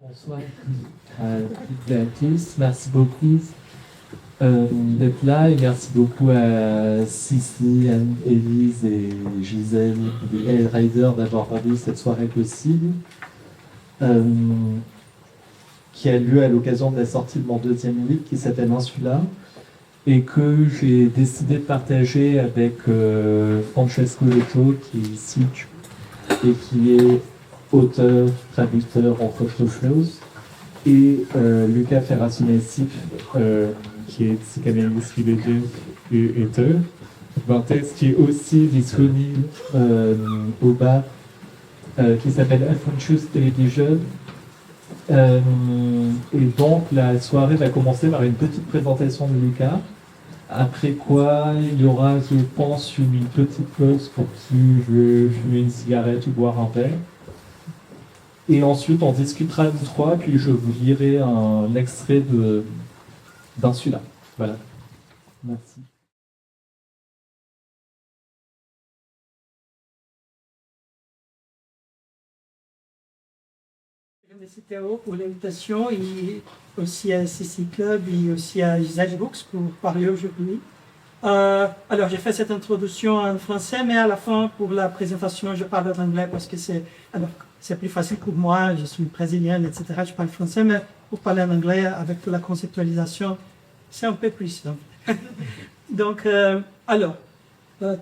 Bonsoir à toutes et à tous, merci beaucoup d'être là et merci beaucoup à Sissi, Anne-Élise et Gisèle de Hellraiser d'avoir rendu cette soirée possible euh, qui a lieu à l'occasion de la sortie de mon deuxième livre qui s'appelle Insula et que j'ai décidé de partager avec Francesco Letto qui est ici et qui est auteur, traducteur entre autres choses, et Luca Ferracci-Nassif, qui est psychanalyste philosophe et auteur. Un texte qui est aussi disponible au bar, qui s'appelle Unconscious Television. Et donc la soirée va commencer par une petite présentation de Luca, après quoi il y aura, je pense, une petite pause pour qui veut fumer une cigarette ou boire un verre. Et ensuite, on discutera nous trois, puis je vous lirai un extrait d'Insula. Voilà. Merci. Merci Théo pour l'invitation et aussi à CC Club et aussi à Gisèle Books pour parler aujourd'hui. Alors, j'ai fait cette introduction en français, mais à la fin, pour la présentation, je parle en anglais parce que c'est plus facile pour moi, je suis brésilienne, etc. Je parle français, mais pour parler en anglais avec la conceptualisation, c'est un peu plus simple. Donc,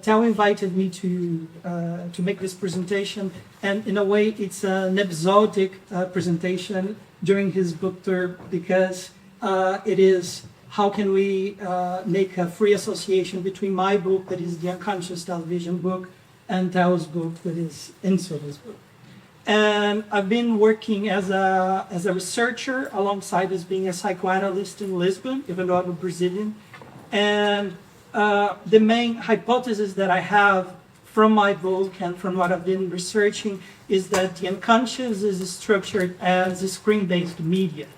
Tao invited me to make this presentation, and in a way, it's an episodic presentation during his book tour because it is how can we make a free association between my book, that is the Unconscious Television book, and Tao's book, that is Insula's book. And I've been working as a researcher alongside as being a psychoanalyst in Lisbon, even though I'm a Brazilian. And the main hypothesis that I have from my book and from what I've been researching is that the unconscious is structured as a screen-based media.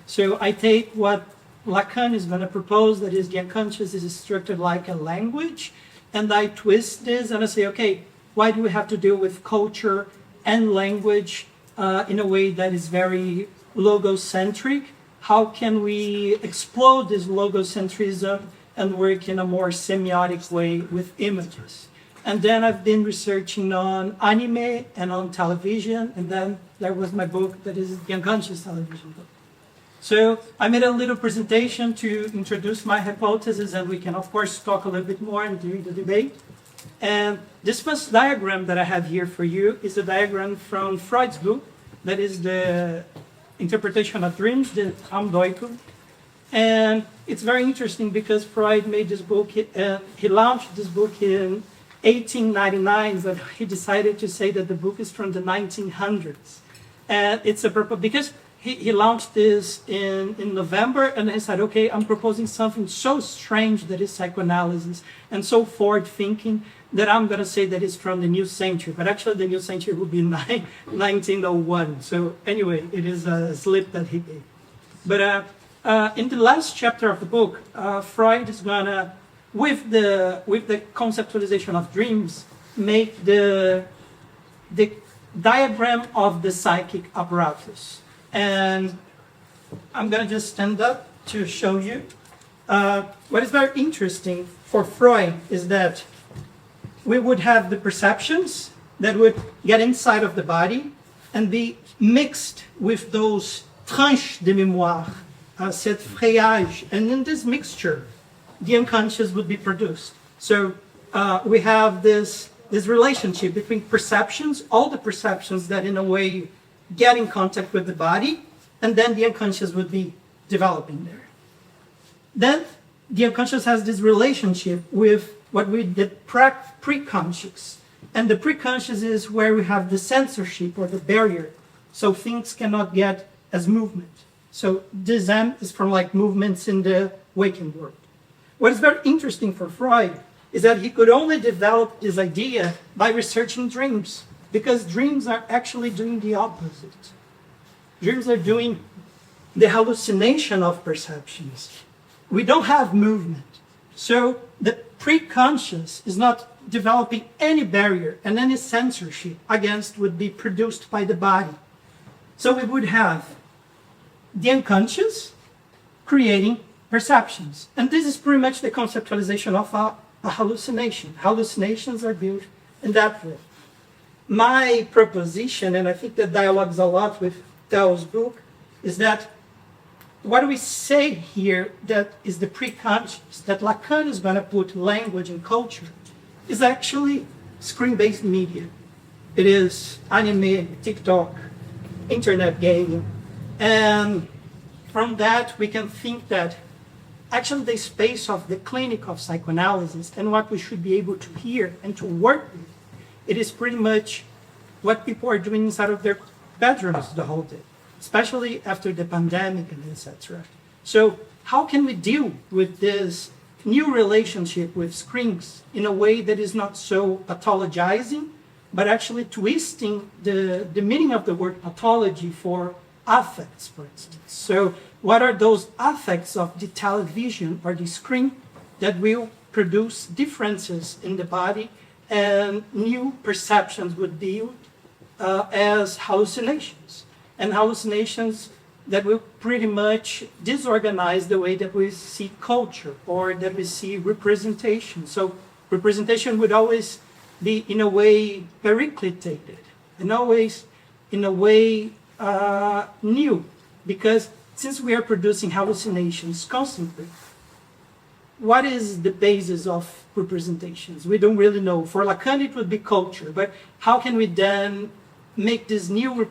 So I take what Lacan is going to propose, that is the unconscious is structured like a language, and I twist this and I say, okay, why do we have to deal with culture and language in a way that is very logocentric? How can we explode this logocentrism and work in a more semiotic way with images? And then I've been researching on anime and on television, and then there was my book that is the Unconscious Television book. So I made a little presentation to introduce my hypothesis, and we can of course talk a little bit more during the debate. And this first diagram that I have here for you is a diagram from Freud's book, that is the interpretation of dreams, the Traumdeutung. And it's very interesting because Freud made this book, he launched this book in 1899, but he decided to say that the book is from the 1900s. And it's a purpose, because he launched this in November, and he said, okay, I'm proposing something so strange that is psychoanalysis and so forward-thinking that I'm going to say that it's from the new century. But actually, the new century will be 1901. So anyway, it is a slip that he gave. But in the last chapter of the book, Freud is going to, with the conceptualization of dreams, make the diagram of the psychic apparatus. And I'm going to just stand up to show you. What is very interesting for Freud is that we would have the perceptions that would get inside of the body and be mixed with those tranches de mémoire, cette frayage. And in this mixture, the unconscious would be produced. So we have this relationship between perceptions, all the perceptions that in a way get in contact with the body, and then the unconscious would be developing there. Then the unconscious has this relationship with what we the preconscious. And the preconscious is where we have the censorship or the barrier, so things cannot get as movement. So this M is from like movements in the waking world. What is very interesting for Freud is that he could only develop this idea by researching dreams, because dreams are actually doing the opposite. Dreams are doing the hallucination of perceptions. We don't have movement. So the preconscious is not developing any barrier, and any censorship against would be produced by the body. So we would have the unconscious creating perceptions. And this is pretty much the conceptualization of a hallucination. Hallucinations are built in that way. My proposition, and I think that dialogues a lot with Thel's book, is that what we say here that is the pre-conscious, that Lacan is going to put language and culture, is actually screen-based media. It is anime, TikTok, internet gaming. And from that, we can think that actually the space of the clinic of psychoanalysis and what we should be able to hear and to work with, it is pretty much what people are doing inside of their bedrooms the whole day, especially after the pandemic and etc. So how can we deal with this new relationship with screens in a way that is not so pathologizing, but actually twisting the meaning of the word pathology for affects, for instance? So what are those affects of the television or the screen that will produce differences in the body and new perceptions would deal as hallucinations, and hallucinations that will pretty much disorganize the way that we see culture or that we see representation. So representation would always be in a way periclitated and always in a way new, because since we are producing hallucinations constantly, what is the basis of representations? We don't really know. For Lacan, it would be culture, but how can we then make these new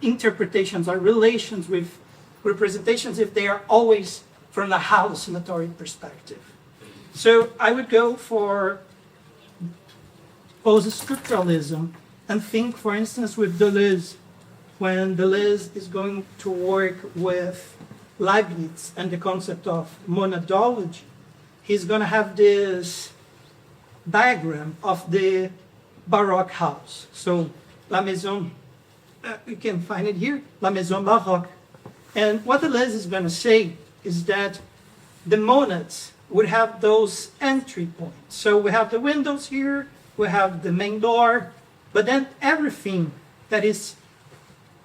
interpretations or relations with representations if they are always from a hallucinatory perspective? So I would go for post-structuralism and think, for instance, with Deleuze, when Deleuze is going to work with Leibniz and the concept of monadology, he's going to have this diagram of the Baroque house. So La Maison, you can find it here, La Maison Baroque. And what Deleuze is going to say is that the monads would have those entry points. So we have the windows here, we have the main door, but then everything that is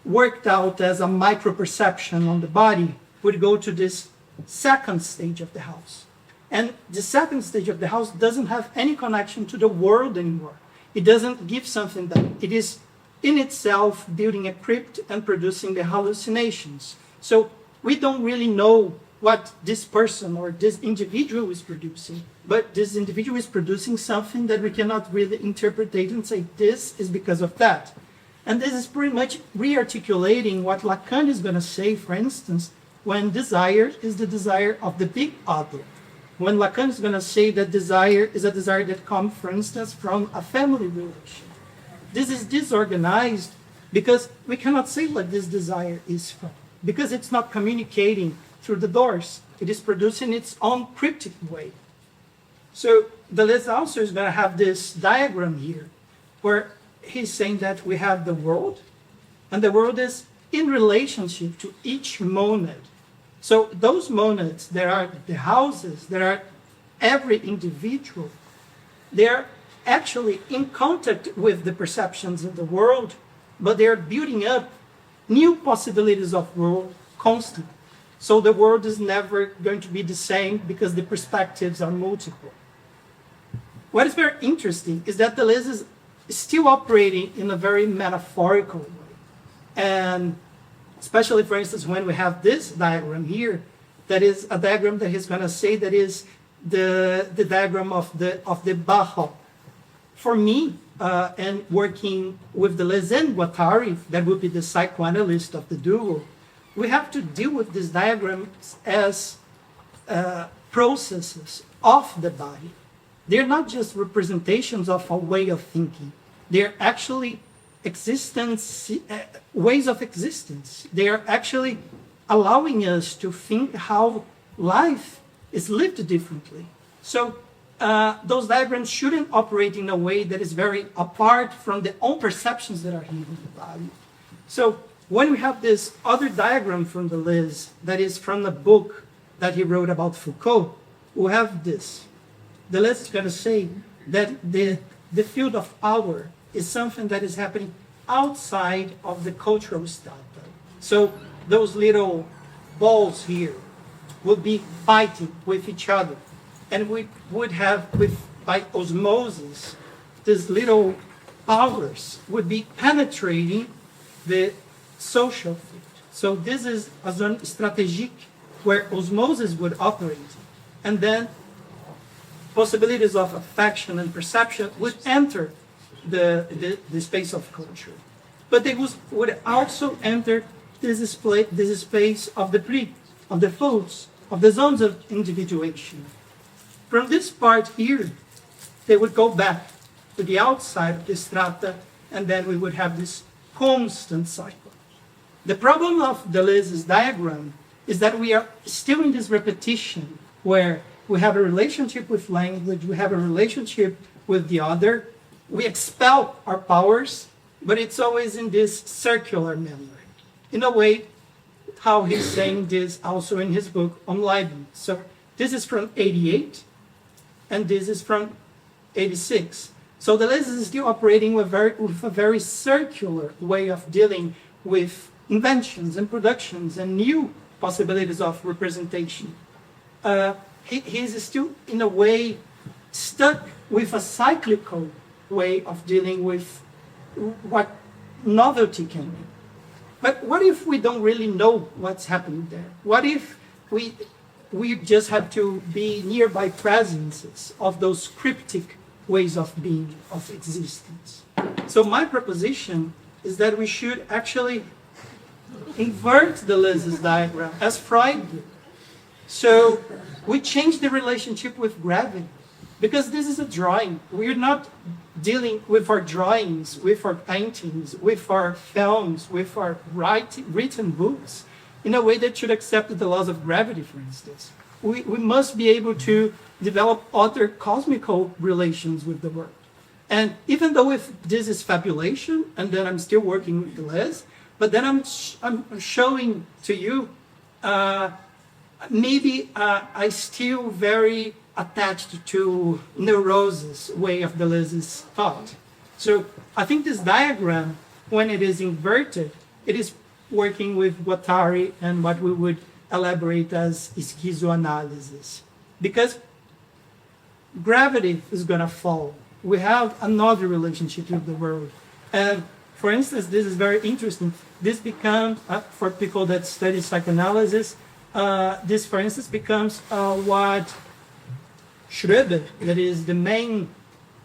worked out as a micro-perception on the body would go to this second stage of the house. And the second stage of the house doesn't have any connection to the world anymore. It doesn't give something that it is in itself building a crypt and producing the hallucinations. So we don't really know what this person or this individual is producing, but this individual is producing something that we cannot really interpret and say, this is because of that. And this is pretty much re-articulating what Lacan is going to say, for instance, when desire is the desire of the big other. When Lacan is going to say that desire is a desire that comes, for instance, from a family relation. This is disorganized because we cannot say what this desire is from, because it's not communicating through the doors. It is producing its own cryptic way. So Deleuze also is going to have this diagram here, where he's saying that we have the world, and the world is in relationship to each monad. So those monads, there are the houses, there are every individual, they're actually in contact with the perceptions in the world, but they're building up new possibilities of world constantly. So the world is never going to be the same because the perspectives are multiple. What is very interesting is that Deleuze is still operating in a very metaphorical way. And especially, for instance, when we have this diagram here, that is a diagram that he's going to say that is the diagram of the Baroque. For me, and working with Deleuze and Guattari, that would be the psychoanalyst of the duo, we have to deal with these diagrams as processes of the body. They're not just representations of a way of thinking. They're actually existence, ways of existence. They are actually allowing us to think how life is lived differently. So those diagrams shouldn't operate in a way that is very apart from the own perceptions that are here in the body. So when we have this other diagram from Deleuze, that is from the book that he wrote about Foucault, we have this. Deleuze is going to say that the field of power is something that is happening outside of the cultural strata. So those little balls here would be fighting with each other. And we would have, by osmosis, these little powers would be penetrating the social field. So this is a zone strategique where osmosis would operate. And then possibilities of affection and perception would enter the space of culture. But they would also enter this space of the pre, of the foods, of the zones of individuation. From this part here, they would go back to the outside of the strata, and then we would have this constant cycle. The problem of Deleuze's diagram is that we are still in this repetition where we have a relationship with language, we have a relationship with the other, we expel our powers, but it's always in this circular manner. In a way, how he's saying this also in his book on Leibniz. So this is from 88, and this is from 86. So Deleuze is still operating with a very circular way of dealing with inventions and productions and new possibilities of representation. He's still, in a way, stuck with a cyclical way of dealing with what novelty can be. But what if we don't really know what's happening there? What if we just have to be nearby presences of those cryptic ways of being, of existence? So my proposition is that we should actually invert Deleuze's diagram as Freud did. So we change the relationship with gravity, because this is a drawing. We're not dealing with our drawings, with our paintings, with our films, with our written books in a way that should accept the laws of gravity, for instance. We must be able to develop other cosmical relations with the world. And even though if this is fabulation, and then I'm still working with Deleuze, but then I'm showing to you, maybe I still very attached to Neurose's way of Deleuze's thought. So I think this diagram, when it is inverted, it is working with Guattari and what we would elaborate as schizoanalysis. Because gravity is going to fall. We have another relationship with the world. And for instance, this is very interesting. This becomes, for people that study psychoanalysis, this, for instance, becomes what Schroeder, that is the main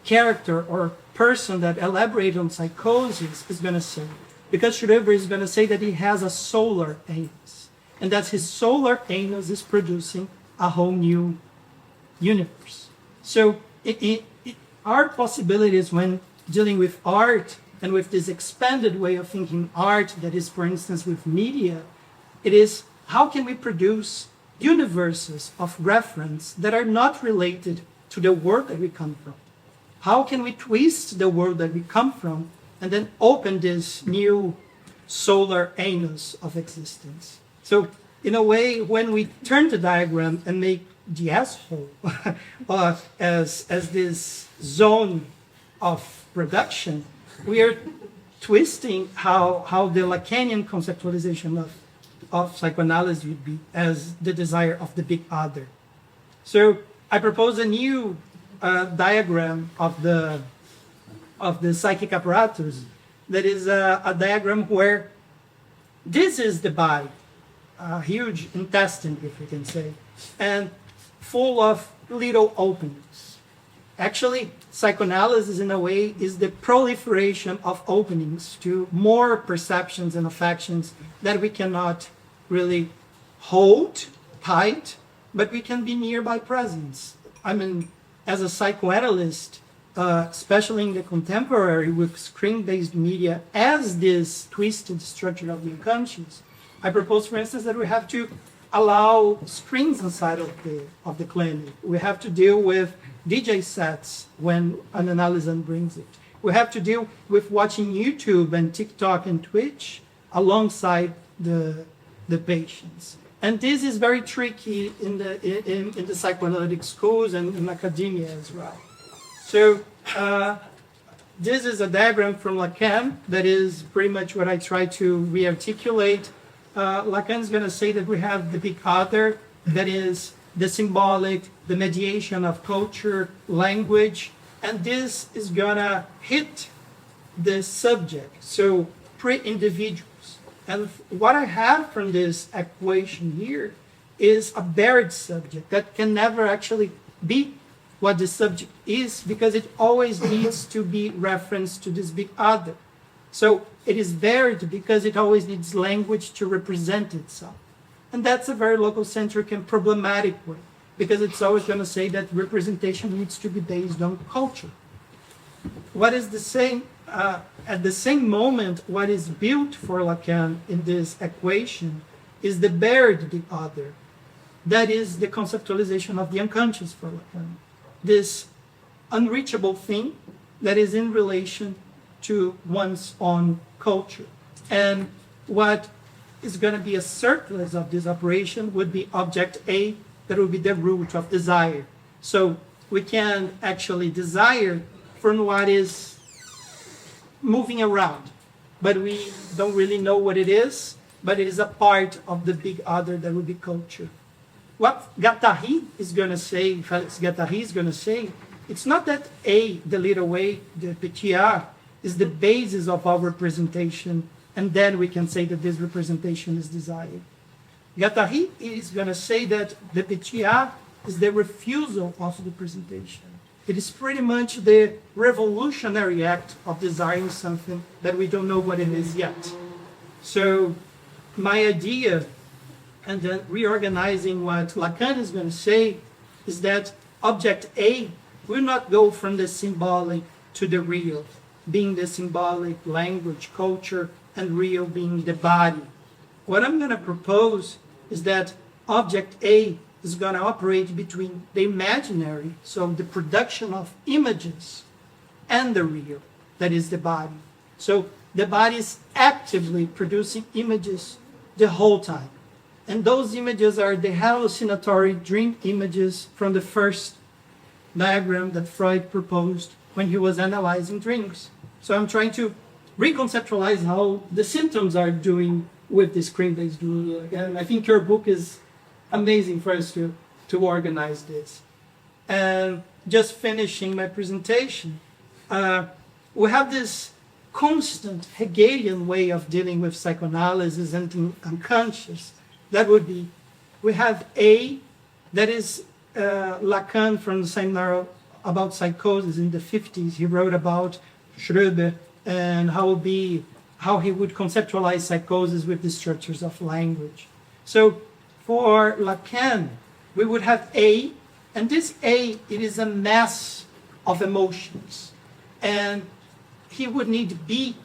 character or person that elaborates on psychosis, is going to say. Because Schroeder is going to say that he has a solar anus, and that his solar anus is producing a whole new universe. So our possibilities when dealing with art and with this expanded way of thinking art that is, for instance, with media, it is how can we produce universes of reference that are not related to the world that we come from? How can we twist the world that we come from and then open this new solar anus of existence? So in a way, when we turn the diagram and make the asshole as this zone of production, we are twisting how the Lacanian conceptualization of psychoanalysis would be as the desire of the big other. So I propose a new diagram of the psychic apparatus that is a diagram where this is the body, a huge intestine, if we can say, and full of little openings. Actually, psychoanalysis, in a way, is the proliferation of openings to more perceptions and affections that we cannot really hold tight, but we can be nearby presence. I mean, as a psychoanalyst, especially in the contemporary with screen-based media as this twisted structure of the unconscious, I propose, for instance, that we have to allow screens inside of the clinic. We have to deal with DJ sets when an analyst brings it. We have to deal with watching YouTube and TikTok and Twitch alongside the patients. And this is very tricky in the psychoanalytic schools and in academia as well. So this is a diagram from Lacan that is pretty much what I try to re-articulate. Lacan is going to say that we have the big other, that is the symbolic, the mediation of culture, language, and this is going to hit the subject, so pre-individuals. And what I have from this equation here is a buried subject that can never actually be what the subject is, because it always needs to be referenced to this big other. So it is buried because it always needs language to represent itself. And that's a very logocentric and problematic way, because it's always going to say that representation needs to be based on culture. What is the same, at the same moment, what is built for Lacan in this equation is the buried big other. That is the conceptualization of the unconscious for Lacan. This unreachable thing that is in relation to one's own culture. And what is going to be a surplus of this operation would be object A, that would be the root of desire. So we can actually desire from what is moving around, but we don't really know what it is, but it is a part of the big other that would be culture. What Guattari is going to say, Felix Guattari is going to say, it's not that A, the little a, the petit a, is the basis of our representation, and then we can say that this representation is desired. Guattari is going to say that the petit a is the refusal of representation. It is pretty much the revolutionary act of desiring something that we don't know what it is yet. So my idea, and then reorganizing what Lacan is going to say, is that object A will not go from the symbolic to the real, being the symbolic language, culture, and real being the body. What I'm going to propose is that object A is going to operate between the imaginary, so the production of images, and the real, that is the body. So the body is actively producing images the whole time. And those images are the hallucinatory dream images from the first diagram that Freud proposed when he was analyzing dreams. So I'm trying to reconceptualize how the symptoms are doing with this screen-based doodle. And I think your book is amazing for us to organize this. And just finishing my presentation, we have this constant Hegelian way of dealing with psychoanalysis and the unconscious. That would be, we have A, that is Lacan from the seminar about psychosis in the 50s. He wrote about Schroeder and how he would conceptualize psychosis with the structures of language. So for Lacan, we would have A, and this A, it is a mass of emotions. And he would need B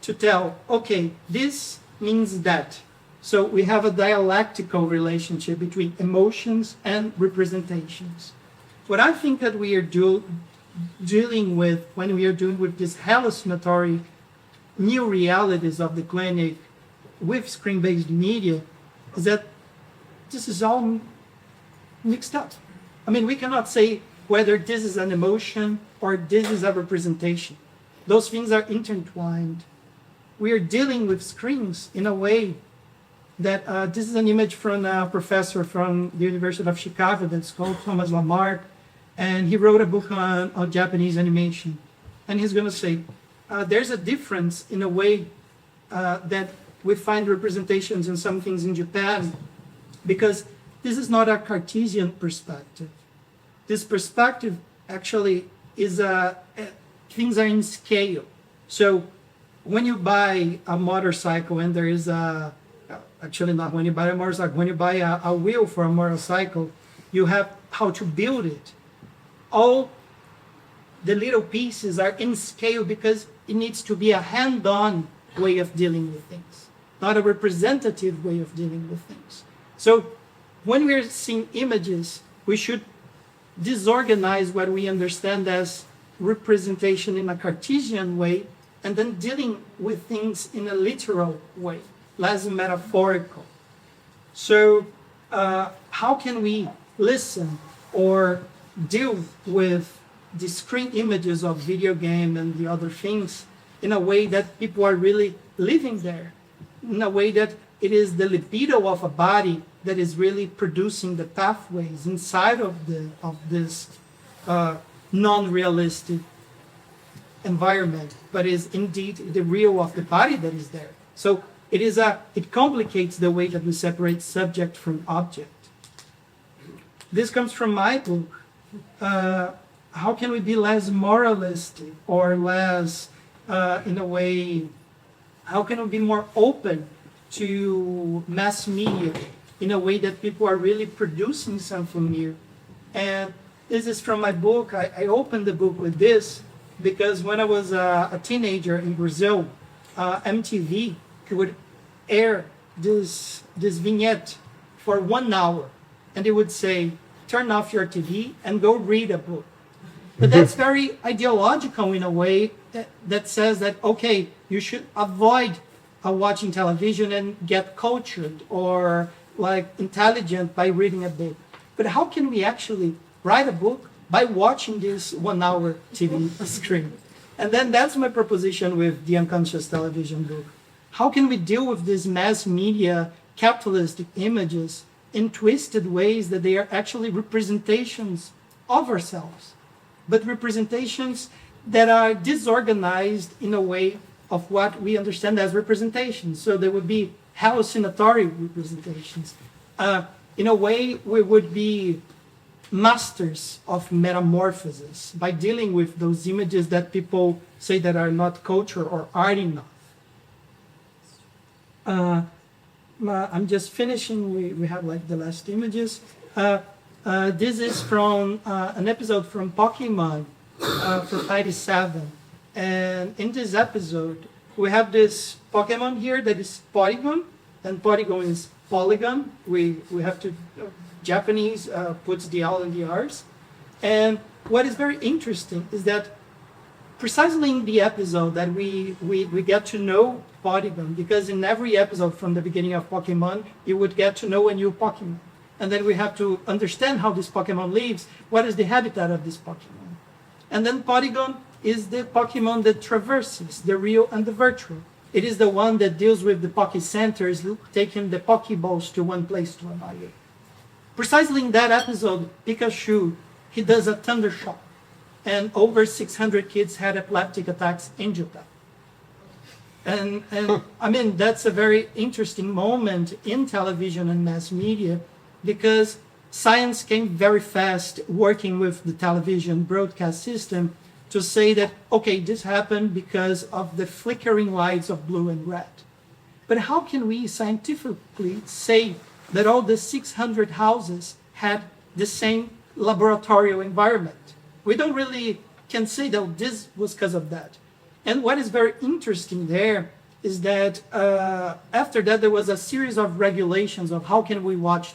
to tell, okay, this means that. So we have a dialectical relationship between emotions and representations. What I think that we are dealing with when we are doing with these hallucinatory new realities of the clinic with screen-based media is that this is all mixed up. I mean, we cannot say whether this is an emotion or this is a representation. Those things are intertwined. We are dealing with screens in a way that this is an image from a professor from the University of Chicago that's called Thomas Lamarck, and he wrote a book on Japanese animation. And he's going to say, there's a difference in a way that we find representations in some things in Japan, because this is not a Cartesian perspective. This perspective actually is things are in scale. So when you buy a motorcycle and there is actually not when you buy a motorcycle, when you buy a wheel for a motorcycle, you have how to build it. All the little pieces are in scale because it needs to be a hand-on way of dealing with things, not a representative way of dealing with things. So when we're seeing images, we should disorganize what we understand as representation in a Cartesian way and then dealing with things in a literal way, less metaphorical. So how can we listen or deal with the screen images of video game and the other things in a way that people are really living there, in a way that it is the libido of a body that is really producing the pathways inside of this non-realistic environment, but is indeed the real of the body that is there. So it complicates the way that we separate subject from object. This comes from my book. How can we be less moralistic or less, in a way, how can we be more open to mass media in a way that people are really producing something here? And this is from my book. I opened the book with this because when I was a teenager in Brazil, MTV would air this vignette for 1 hour, and it would say, turn off your TV and go read a book. But that's very ideological in a way that says that, okay, you should avoid watching television and get cultured or like intelligent by reading a book. But how can we actually write a book by watching this 1 hour TV screen? And then that's my proposition with the Unconscious Television book. How can we deal with these mass media capitalistic images in twisted ways that they are actually representations of ourselves, but representations that are disorganized in a way of what we understand as representations. So there would be hallucinatory representations. In a way, we would be masters of metamorphosis by dealing with those images that people say that are not culture or art enough. I'm just finishing. We have like the last images. This is from an episode from Pokemon for 97. And in this episode, we have this Pokemon here that is Porygon, and Porygon is polygon. We have to, Japanese puts the L and the R's. And what is very interesting is that precisely in the episode that we get to know Porygon, because in every episode from the beginning of Pokemon, you would get to know a new Pokemon. And then we have to understand how this Pokemon lives, what is the habitat of this Pokemon. And then Porygon is the Pokemon that traverses the real and the virtual. It is the one that deals with the Poké Centers, taking the Pokeballs to one place to another. Precisely in that episode, Pikachu, he does a thunder shock. And over 600 kids had epileptic attacks in Japan. And I mean, that's a very interesting moment in television and mass media, because science came very fast working with the television broadcast system to say that, okay, this happened because of the flickering lights of blue and red. But how can we scientifically say that all the 600 houses had the same laboratorial environment? We don't really can say that this was because of that. And what is very interesting there is that after that, there was a series of regulations of how can we watch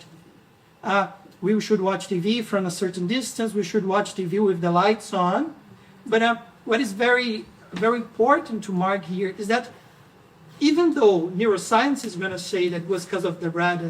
TV. We should watch TV from a certain distance. We should watch TV with the lights on. But what is very, very important to mark here is that even though neuroscience is going to say that it was because of the red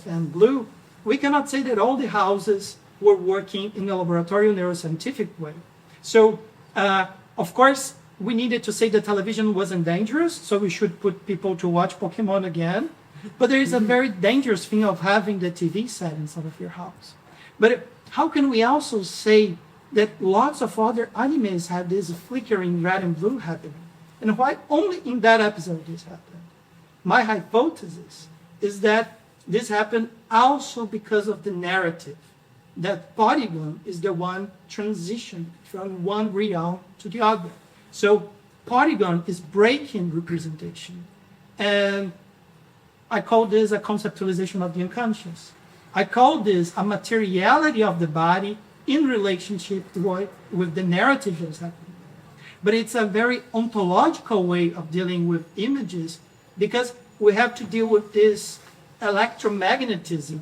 and blue, we cannot say that all the houses were working in a laboratorial neuroscientific way. So, of course, we needed to say that television wasn't dangerous, so we should put people to watch Pokemon again. But there is a very dangerous thing of having the TV set inside of your house. But how can we also say that lots of other animes have this flickering red and blue happening? And why only in that episode this happened? My hypothesis is that this happened also because of the narrative, that Porygon is the one transitioned from one realm to the other. So Porygon is breaking representation. And I call this a conceptualization of the unconscious. I call this a materiality of the body in relationship with the narrative that's happening. But it's a very ontological way of dealing with images, because we have to deal with this electromagnetism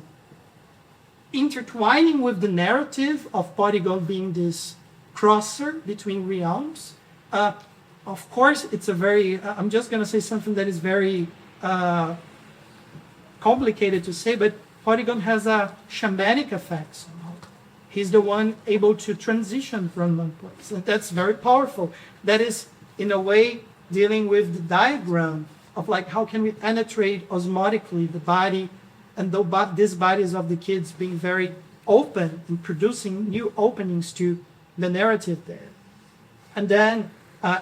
intertwining with the narrative of Porygon being this crosser between realms. Of course, it's a very, I'm just going to say something that is very complicated to say, but Porygon has a shamanic effect somehow. He's the one able to transition from one place, and that's very powerful. That is, in a way, dealing with the diagram of like how can we penetrate osmotically the body, and these bodies of the kids being very open and producing new openings to the narrative there. And then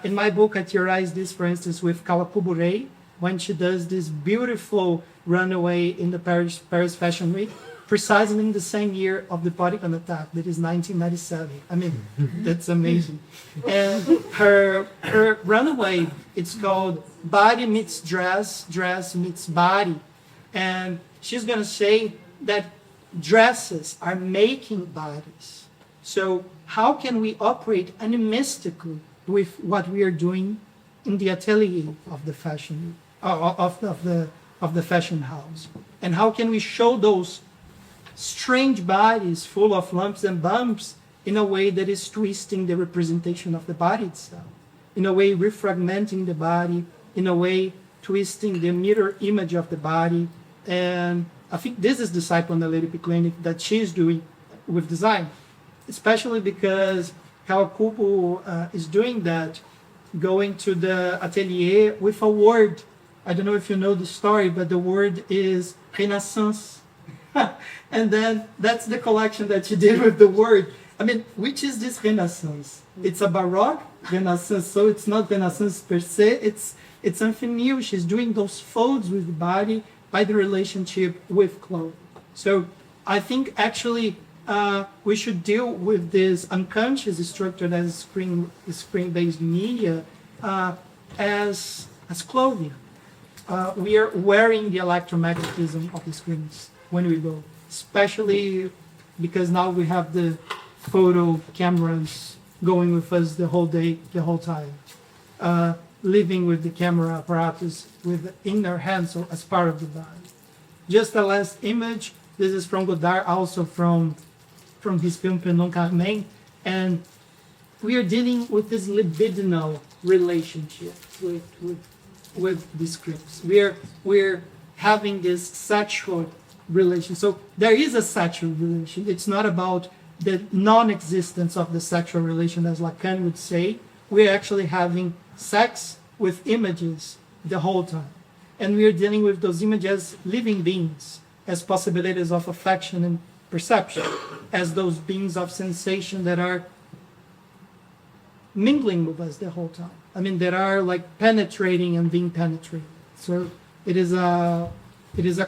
in my book, I theorize this, for instance, with Kawakubo Rei, when she does this beautiful runaway in the Paris Fashion Week, precisely in the same year of the bodycon attack, that is 1997. I mean, that's amazing. And her runaway, it's called Body Meets Dress, Dress Meets Body. And she's going to say that dresses are making bodies. So how can we operate animistically with what we are doing in the atelier of the fashion of the fashion house? And how can we show those strange bodies full of lumps and bumps in a way that is twisting the representation of the body itself, in a way refragmenting the body, in a way twisting the mirror image of the body. And I think this is the psychoanalytic clinic that she's doing with design, especially because Kawakubo is doing that, going to the atelier with a word. I don't know if you know the story, but the word is Renaissance. And then that's the collection that she did with the word. I mean, which is this Renaissance? It's a Baroque Renaissance, so it's not Renaissance per se, it's something new. She's doing those folds with the body by the relationship with clothing. So I think actually we should deal with this unconscious structure that is screen-based media as clothing. We are wearing the electromagnetism of the screens when we go, especially because now we have the photo cameras going with us the whole day, the whole time. Living with the camera apparatus in their hands, so as part of the body. Just the last image, this is from Godard, also from his film Penon Carmen, and we are dealing with this libidinal relationship with the scripts. We're having this sexual relation. So there is a sexual relation. It's not about the non-existence of the sexual relation, as Lacan would say. We're actually having sex with images the whole time. And we are dealing with those images as living beings, as possibilities of affection and perception, as those beings of sensation that are mingling with us the whole time. I mean, that are like penetrating and being penetrated. So it is a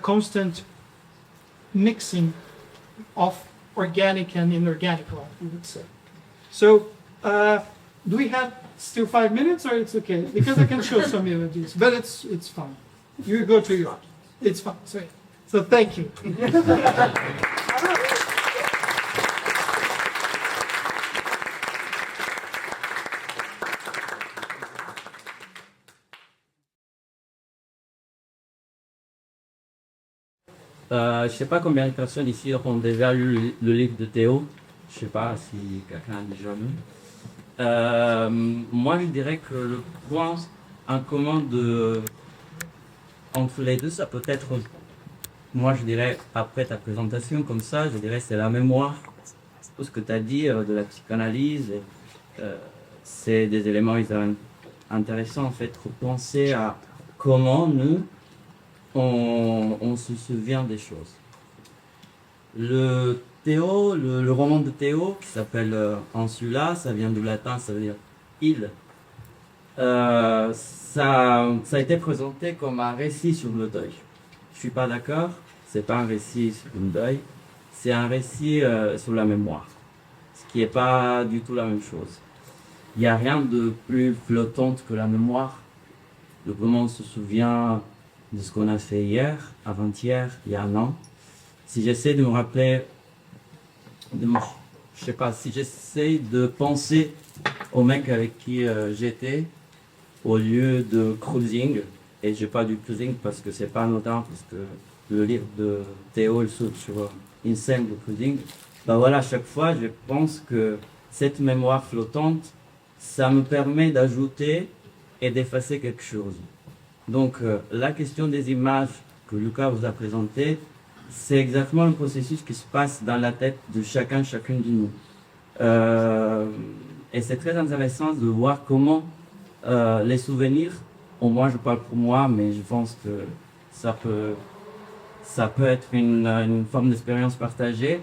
constant mixing of organic and inorganic life, we would say. So do we have still 5 minutes, or it's okay? Because I can show some images, but it's fine. You go to yours. It's fine. So thank you. Je sais pas combien de personnes ici ont déjà lu le livre de Théo. Je sais pas si quelqu'un a déjà lu. Moi, je dirais que le point en commun entre les deux, ça peut être, moi je dirais, après ta présentation comme ça, je dirais c'est la mémoire. Tout ce que tu as dit de la psychanalyse, c'est des éléments intéressants en fait, pour penser à comment nous, on se souvient des choses. Le roman de Théo, qui s'appelle Insula, ça vient du latin, ça veut dire île. Ça a été présenté comme un récit sur le deuil. Je suis pas d'accord, c'est pas un récit sur le deuil, c'est un récit sur la mémoire, ce qui est pas du tout la même chose. Il n'y a rien de plus flottant que la mémoire, de comment on se souvient de ce qu'on a fait hier, avant-hier, il y a un an. Si j'essaie de me rappeler, je sais pas, si j'essaie de penser au mec avec qui j'étais, au lieu de cruising, et j'ai pas du cruising parce que c'est pas anodin, parce que le livre de Théo il saute sur une scène de cruising, ben voilà, à chaque fois je pense que cette mémoire flottante, ça me permet d'ajouter et d'effacer quelque chose. Donc la question des images que Lucas vous a présentées, c'est exactement le processus qui se passe dans la tête de chacune de nous. Et c'est très intéressant de voir comment les souvenirs au moins je parle pour moi, mais je pense que ça peut être une forme d'expérience partagée.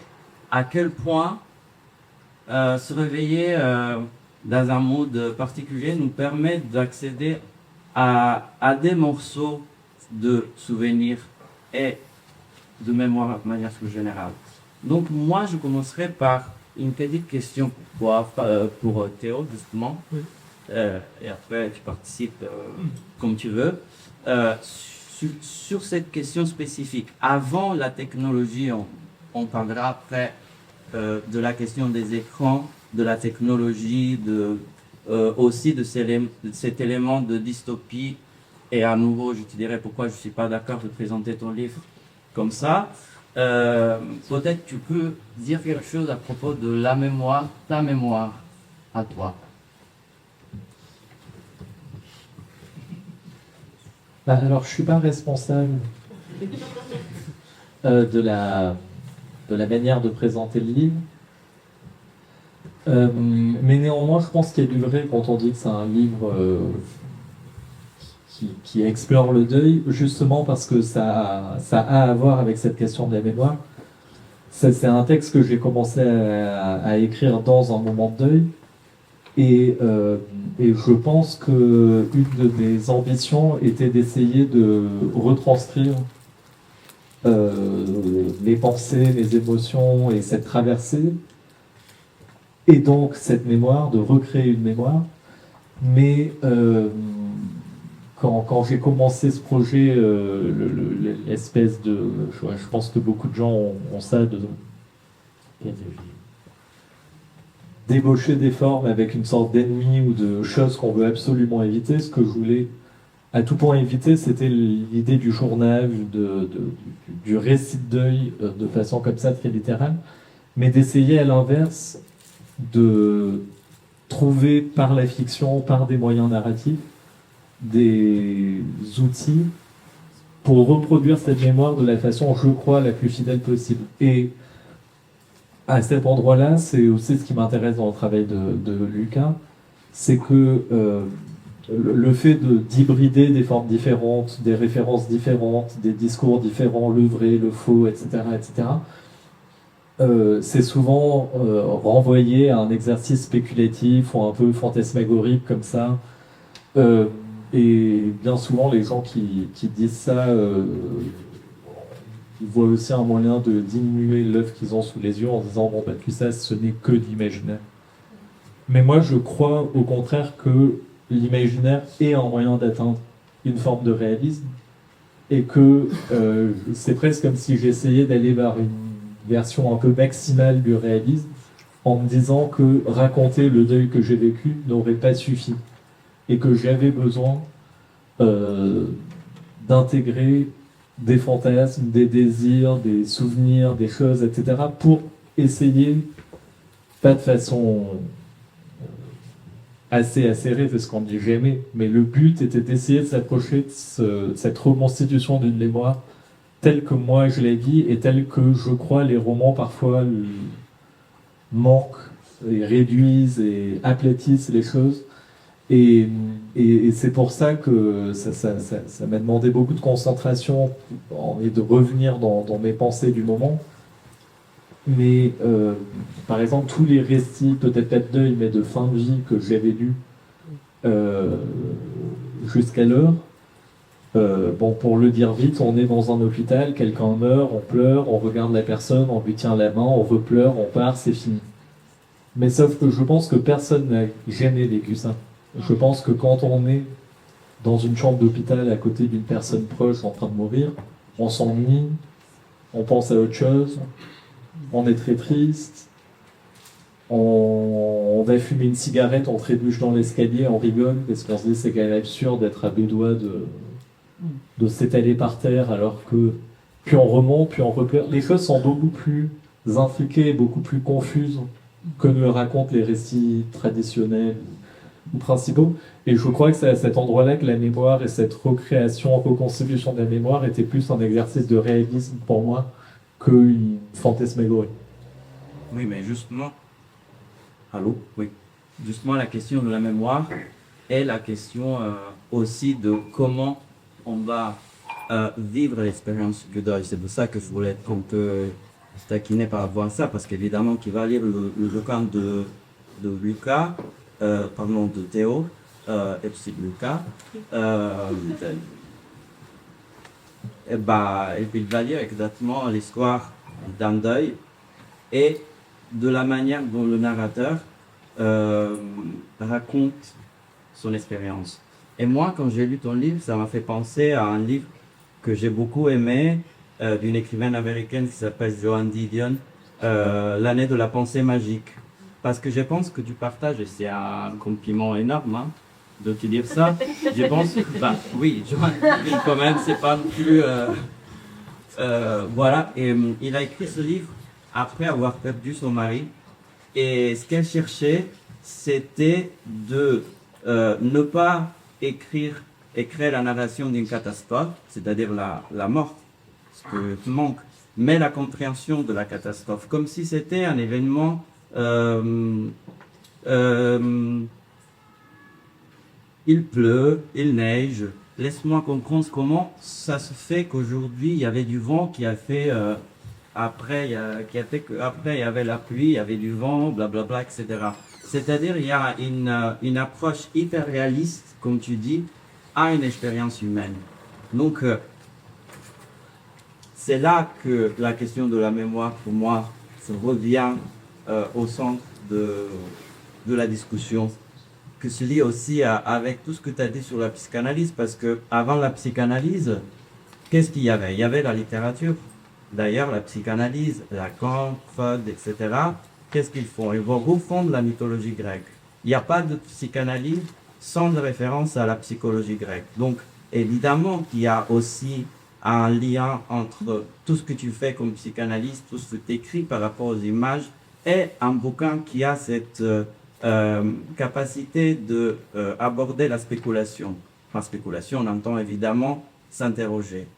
À quel point se réveiller dans un mood particulier nous permet d'accéder à des morceaux de souvenirs et de mémoire de manière plus générale. Donc moi, je commencerai par une petite question pour Théo, justement. Oui. Et après, tu participes comme tu veux. Sur cette question spécifique, avant la technologie, on parlera après de la question des écrans, de la technologie, aussi de cet élément de dystopie. Et à nouveau, je te dirai pourquoi je ne suis pas d'accord de présenter ton livre comme ça. Peut-être tu peux dire quelque chose à propos de la mémoire, ta mémoire à toi. Alors, je ne suis pas responsable de la manière de présenter le livre. Mais néanmoins, je pense qu'il y a du vrai quand on dit que c'est un livre qui explore le deuil, justement parce que ça a à voir avec cette question de la mémoire. C'est un texte que j'ai commencé à écrire dans un moment de deuil. Et je pense qu'une de mes ambitions était d'essayer de retranscrire mes pensées, mes émotions et cette traversée, et donc cette mémoire, de recréer une mémoire. Mais quand j'ai commencé ce projet, l'espèce de... Je pense que beaucoup de gens ont ça, débaucher des formes avec une sorte d'ennemi ou de choses qu'on veut absolument éviter. Ce que je voulais à tout point éviter, c'était l'idée du journal, du récit de deuil de façon comme ça, très littérale, mais d'essayer à l'inverse de trouver par la fiction, par des moyens narratifs, des outils pour reproduire cette mémoire de la façon, je crois, la plus fidèle possible. Et à cet endroit-là, c'est aussi ce qui m'intéresse dans le travail de Lucas, c'est que le fait d'hybrider des formes différentes, des références différentes, des discours différents, le vrai, le faux, etc., etc., c'est souvent renvoyé à un exercice spéculatif ou un peu fantasmagorique comme ça. Et bien souvent, les gens qui disent ça, ils voient aussi un moyen de diminuer l'œuvre qu'ils ont sous les yeux en disant bon, bah, tout ça, ce n'est que de l'imaginaire. Mais moi, je crois au contraire que l'imaginaire est un moyen d'atteindre une forme de réalisme et que c'est presque comme si j'essayais d'aller vers une version un peu maximale du réalisme en me disant que raconter le deuil que j'ai vécu n'aurait pas suffi et que j'avais besoin d'intégrer des fantasmes, des désirs, des souvenirs, des choses, etc. pour essayer, pas de façon assez acérée, parce qu'on ne dit jamais, mais le but était d'essayer de s'approcher de cette reconstitution d'une mémoire telle que moi je l'ai vie et telle que je crois les romans parfois manquent et réduisent et aplatissent les choses. Et c'est pour ça que ça m'a demandé beaucoup de concentration et de revenir dans mes pensées du moment. Mais par exemple, tous les récits, peut-être pas de deuil, mais de fin de vie que j'avais lus jusqu'alors, bon, pour le dire vite, on est dans un hôpital, quelqu'un meurt, on pleure, on regarde la personne, on lui tient la main, on repleure, on part, c'est fini. Mais sauf que je pense que personne n'a jamais vécu ça. Je pense que quand on est dans une chambre d'hôpital à côté d'une personne proche en train de mourir, on s'ennuie, on pense à autre chose, on est très triste, on va fumer une cigarette, on trébuche dans l'escalier, on rigole, parce qu'on se dit c'est quand même absurde d'être à deux doigts de s'étaler par terre, alors que puis on remonte, puis on repleure. Les choses sont beaucoup plus intriquées, beaucoup plus confuses que ne le racontent les récits traditionnels ou principaux. Et je crois que c'est à cet endroit-là que la mémoire et cette recréation, reconstitution de la mémoire était plus un exercice de réalisme pour moi qu'une fantasmagorie. Oui, mais justement... Allô? Oui. Justement, la question de la mémoire, est la question aussi de comment on va vivre l'expérience du deuil. C'est pour ça que je voulais être un peu taquiné par rapport à ça, parce qu'évidemment, qui va lire le bouquin de Lucas, pardon, de Théo, et aussi de Lucas, et il va lire exactement l'histoire d'un deuil et de la manière dont le narrateur raconte son expérience. Et moi, quand j'ai lu ton livre, ça m'a fait penser à un livre que j'ai beaucoup aimé, d'une écrivaine américaine qui s'appelle Joan Didion, L'année de la pensée magique. Parce que je pense que tu partages, et c'est un compliment énorme, hein, de te dire ça. Je pense, oui, Joan Didion quand même, c'est pas non plus... voilà, et il a écrit ce livre après avoir perdu son mari. Et ce qu'elle cherchait, c'était de ne pas écrire la narration d'une catastrophe, c'est-à-dire la mort, ce que te manque, mais la compréhension de la catastrophe, comme si c'était un événement il pleut, il neige, laisse-moi comprendre comment ça se fait qu'aujourd'hui il y avait du vent qui a fait après il y avait la pluie, il y avait du vent, blablabla, etc. C'est-à-dire il y a une approche hyper réaliste, comme tu dis, à une expérience humaine. Donc c'est là que la question de la mémoire, pour moi, se revient au centre de la discussion, que se lie aussi avec tout ce que tu as dit sur la psychanalyse, parce que avant la psychanalyse, qu'est-ce qu'il y avait? Il y avait la littérature. D'ailleurs, la psychanalyse, Lacan, Freud, etc., qu'est-ce qu'ils font? Ils vont refondre la mythologie grecque. Il n'y a pas de psychanalyse sans référence à la psychologie grecque. Donc, évidemment qu'il y a aussi un lien entre tout ce que tu fais comme psychanalyste, tout ce que tu écris par rapport aux images, et un bouquin qui a cette capacité de aborder la spéculation. Par spéculation, on entend évidemment s'interroger.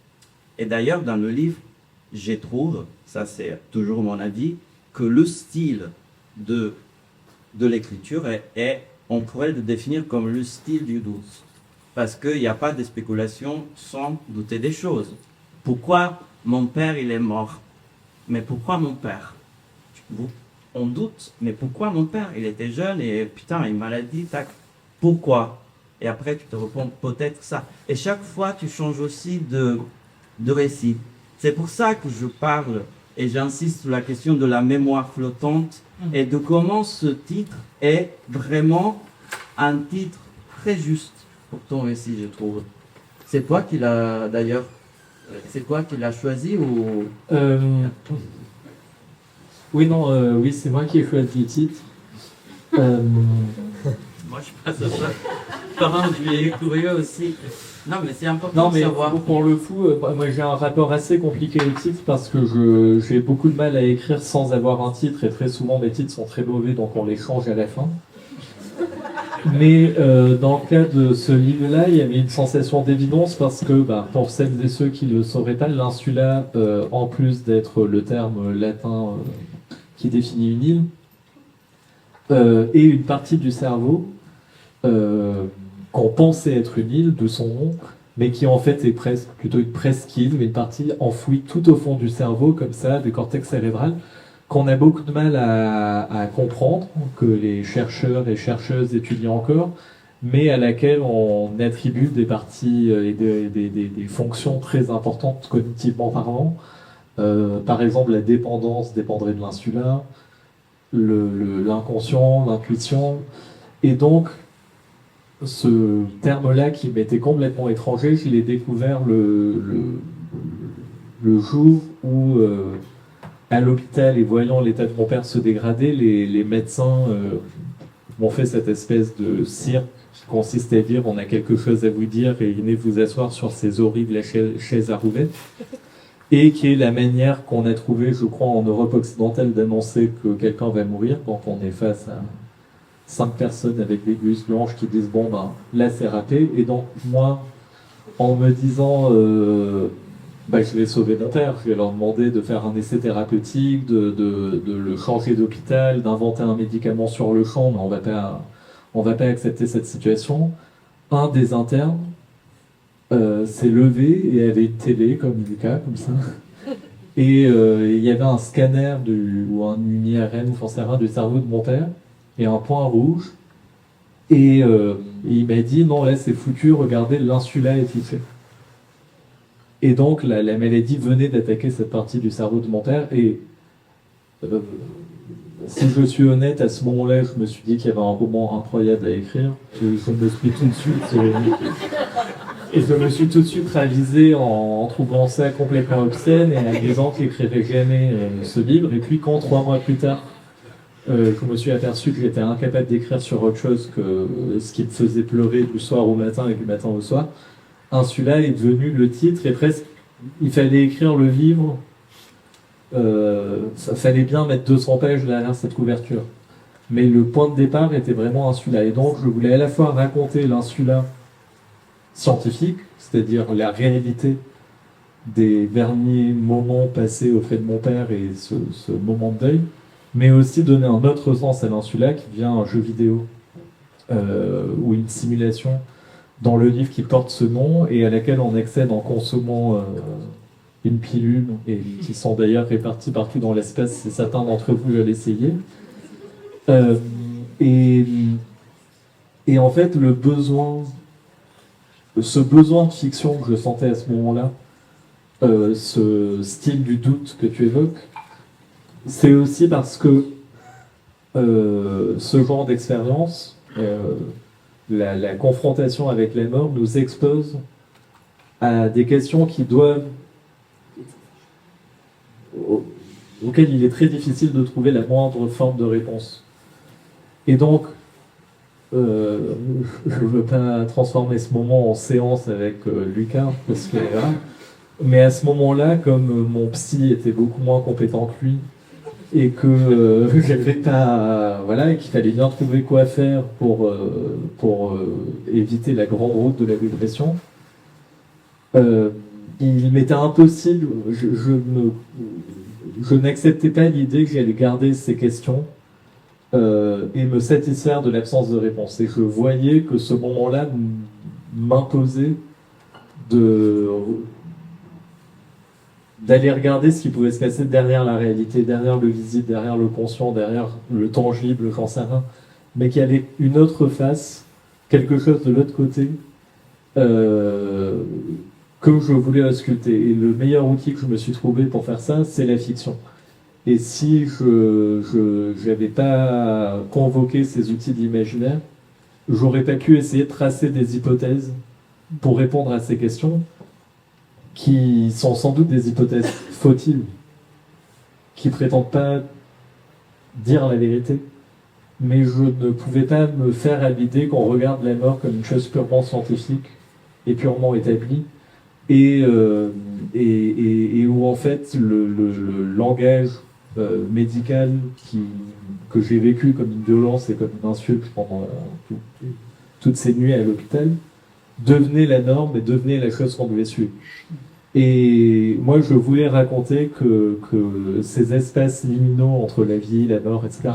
Et d'ailleurs, dans le livre, je trouve, ça c'est toujours mon avis, que le style de l'écriture on pourrait le définir comme le style du doute. Parce qu'il n'y a pas de spéculation sans douter des choses. Pourquoi mon père il est mort? Mais pourquoi mon père? On doute, mais pourquoi mon père? Il était jeune et putain, une maladie, tac. Pourquoi? Et après tu te réponds peut-être ça. Et chaque fois tu changes aussi de récit. C'est pour ça que je parle et j'insiste sur la question de la mémoire flottante et de comment ce titre est vraiment un titre très juste pour ton récit, je trouve. C'est toi qui l'as d'ailleurs, c'est toi qui l'as choisi ou Oui, non, oui, c'est moi qui ai choisi le titre. Moi, je passe à ça. Pardon, je suis curieux aussi. Non, mais c'est important de savoir. Pour le coup, moi j'ai un rapport assez compliqué au titre parce que j'ai beaucoup de mal à écrire sans avoir un titre et très souvent mes titres sont très mauvais donc on les change à la fin. Mais dans le cas de ce livre-là, il y avait une sensation d'évidence parce que pour celles et ceux qui ne le sauraient pas, l'insula, en plus d'être le terme latin qui définit une île, est une partie du cerveau qu'on pensait être une île de son nom, mais qui en fait est plutôt une presqu'île, une partie enfouie tout au fond du cerveau, comme ça, du cortex cérébral, qu'on a beaucoup de mal à comprendre, que les chercheurs et chercheuses étudient encore, mais à laquelle on attribue des parties et des fonctions très importantes cognitivement parlant. Par exemple, la dépendance dépendrait de l'insula, l'inconscient, l'intuition, et donc ce terme-là qui m'était complètement étranger, je l'ai découvert le jour où, à l'hôpital et voyant l'état de mon père se dégrader, les médecins m'ont fait cette espèce de cirque qui consiste à dire on a quelque chose à vous dire et venez vous asseoir sur ces horribles chaises à roulettes. Et qui est la manière qu'on a trouvé, je crois, en Europe occidentale d'annoncer que quelqu'un va mourir quand on est face à 5 personnes avec des blouses blanches qui disent bon là c'est raté. Et donc moi, en me disant je vais sauver mon père, je vais leur demander de faire un essai thérapeutique, de le changer d'hôpital, d'inventer un médicament sur le champ, mais on va pas accepter cette situation. Un des internes s'est levé et avait une télé comme Lucas, comme ça. Et il y avait un scanner ou une IRM, ou j'en sais rien, du cerveau de mon père, et un point rouge. Et il m'a dit, non, là c'est foutu, regardez, l'insula est touchée. Et donc la maladie venait d'attaquer cette partie du cerveau de mon père. Et si je suis honnête, à ce moment-là, je me suis dit qu'il y avait un roman incroyable à écrire. Je me suis tout de suite... Et je me suis tout de suite réalisé en trouvant ça complètement obscène et en disant qu'il n'écrirait jamais ce livre. Et puis quand 3 mois plus tard, je me suis aperçu que j'étais incapable d'écrire sur autre chose que ce qui me faisait pleurer du soir au matin et du matin au soir, Insula est devenu le titre et presque il fallait écrire le livre. Ça fallait bien mettre 200 pages derrière cette couverture. Mais le point de départ était vraiment Insula. Et donc je voulais à la fois raconter l'Insula scientifique, c'est-à-dire la réalité des derniers moments passés auprès de mon père et ce moment de deuil, mais aussi donner un autre sens à l'Insula qui devient un jeu vidéo ou une simulation dans le livre qui porte ce nom et à laquelle on accède en consommant une pilule et qui sont d'ailleurs réparties partout dans l'espace si certains d'entre vous veulent essayer. Et en fait, ce besoin de fiction que je sentais à ce moment-là, ce style du doute que tu évoques, c'est aussi parce que ce genre d'expérience, la confrontation avec la mort, nous expose à des questions auxquelles il est très difficile de trouver la moindre forme de réponse. Et donc, je ne veux pas transformer ce moment en séance avec Lucas, parce que, mais à ce moment-là, comme mon psy était beaucoup moins compétent que lui, et que j'avais pas, voilà, et qu'il fallait bien trouver quoi faire pour éviter la grande route de la dépression, il m'était impossible, je n'acceptais pas l'idée que j'allais garder ces questions et me satisfaire de l'absence de réponse. Et je voyais que ce moment-là m'imposait d'aller regarder ce qui pouvait se passer derrière la réalité, derrière le visible, derrière le conscient, derrière le tangible, j'en sais rien, mais qu'il y avait une autre face, quelque chose de l'autre côté, que je voulais ausculter. Et le meilleur outil que je me suis trouvé pour faire ça, c'est la fiction. Et si je n'avais pas convoqué ces outils de l'imaginaire, j'aurais pas pu essayer de tracer des hypothèses pour répondre à ces questions, qui sont sans doute des hypothèses fautiles, qui prétendent pas dire la vérité. Mais je ne pouvais pas me faire à l'idée qu'on regarde la mort comme une chose purement scientifique et purement établie, et où en fait le langage médical que j'ai vécu comme une violence et comme une insulte pendant toutes ces nuits à l'hôpital devenait la norme et devenait la chose qu'on devait suivre. Et moi je voulais raconter que ces espaces liminaux entre la vie, la mort, etc.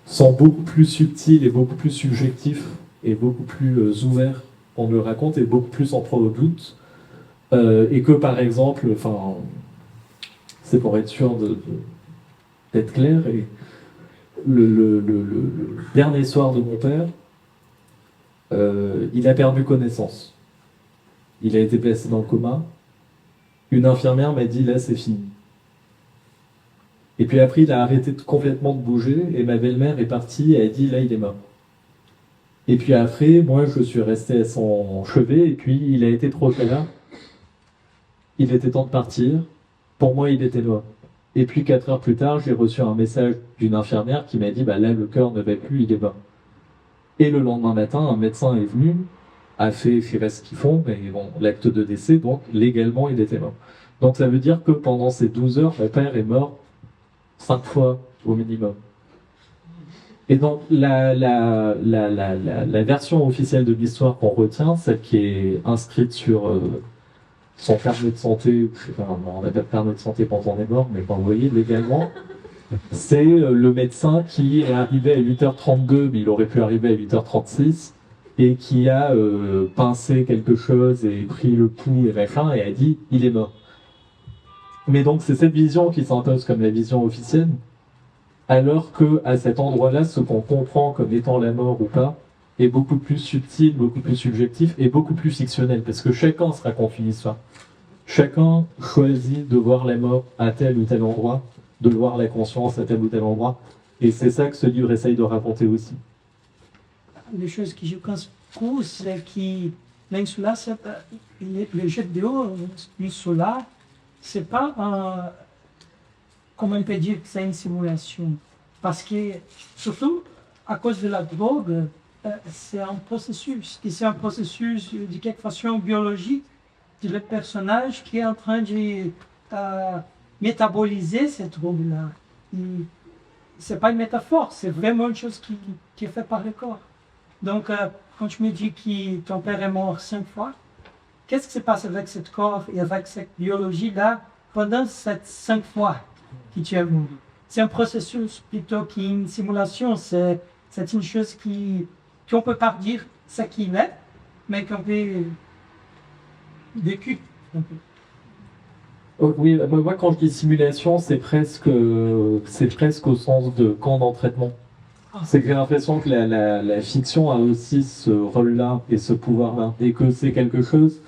sont beaucoup plus subtils et beaucoup plus subjectifs et beaucoup plus ouverts qu'on le raconte et beaucoup plus en proie au doute. Et que par exemple, enfin, c'est pour être sûr d'être clair, et le dernier soir de mon père, il a perdu connaissance. Il a été placé dans le coma. Une infirmière m'a dit, là c'est fini. Et puis après, il a arrêté complètement de bouger, et ma belle-mère est partie et a dit, là il est mort. Et puis après, moi je suis resté à son chevet, et puis il a été trop tard. Il était temps de partir. Pour moi, il était mort. Et puis 4 heures plus tard, j'ai reçu un message d'une infirmière qui m'a dit, bah là le cœur ne bat plus, il est mort. Et le lendemain matin, un médecin est venu, a fait, je sais pas ce qu'ils font, mais bon, l'acte de décès, donc légalement, il était mort. Donc ça veut dire que pendant ces 12 heures, mon père est mort 5 fois au minimum. Et donc la version officielle de l'histoire qu'on retient, celle qui est inscrite sur son carnet de santé, enfin, on n'a pas de carnet de santé quand on est mort, mais quand vous voyez légalement, C'est le médecin qui est arrivé à 8h32, mais il aurait pu arriver à 8h36, et qui a pincé quelque chose et pris le pouls et machin, et a dit « il est mort ». Mais donc c'est cette vision qui s'impose comme la vision officielle, alors que à cet endroit-là, ce qu'on comprend comme étant la mort ou pas est beaucoup plus subtil, beaucoup plus subjectif et beaucoup plus fictionnel, parce que chacun se raconte une histoire. Chacun choisit de voir la mort à tel ou tel endroit, de voir la conscience à tel ou tel endroit, et c'est ça que ce livre essaye de raconter aussi. Les choses que je pense beaucoup, c'est que l'insula, le jeu vidéo, l'insula, c'est pas un, comment on peut dire que c'est une simulation. Parce que, surtout, à cause de la drogue, c'est un processus. Et c'est un processus, de quelque façon, biologique de le personnage qui est en train de métaboliser cette drogue-là. C'est pas une métaphore, c'est vraiment une chose qui est faite par le corps. Donc, quand tu me dis que ton père est mort 5 fois, qu'est-ce qui se passe avec ce corps et avec cette biologie-là pendant ces 5 fois que tu es mort? C'est un processus plutôt qu'une simulation. C'est une chose qu'on ne peut pas dire ce qu'il est, mais qu'on peut vécu. Oh, oui, moi quand je dis simulation, c'est presque au sens de camp d'entraînement. C'est que j'ai l'impression que la fiction a aussi ce rôle-là et ce pouvoir-là, et que c'est quelque chose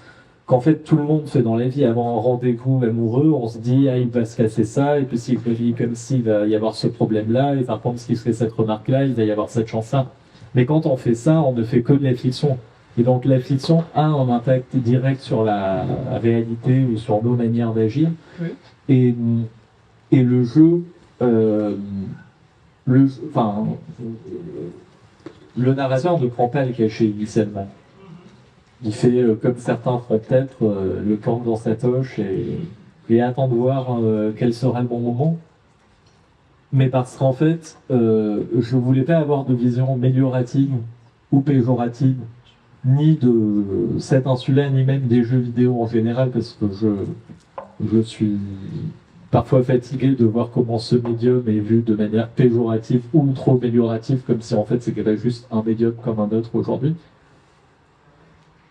qu'en fait tout le monde fait dans la vie. Avant un rendez-vous amoureux, on se dit il va se passer ça, et puis s'il vit comme s'il va y avoir ce problème-là, et par contre s'il fait cette remarque-là, il va y avoir cette chance-là. Mais quand on fait ça, on ne fait que de la fiction. Et donc la fiction a un impact direct sur la réalité ou sur nos manières d'agir. Oui. Et le jeu, le narrateur ne prend pas le cachet initialement. Il fait comme certains font peut-être le camp dans sa toche et attend de voir quel sera le bon moment. Mais parce qu'en fait, je voulais pas avoir de vision améliorative ou péjorative, ni de cette insula, ni même des jeux vidéo en général, parce que je suis parfois fatigué de voir comment ce médium est vu de manière péjorative ou trop améliorative, comme si en fait c'était juste un médium comme un autre aujourd'hui.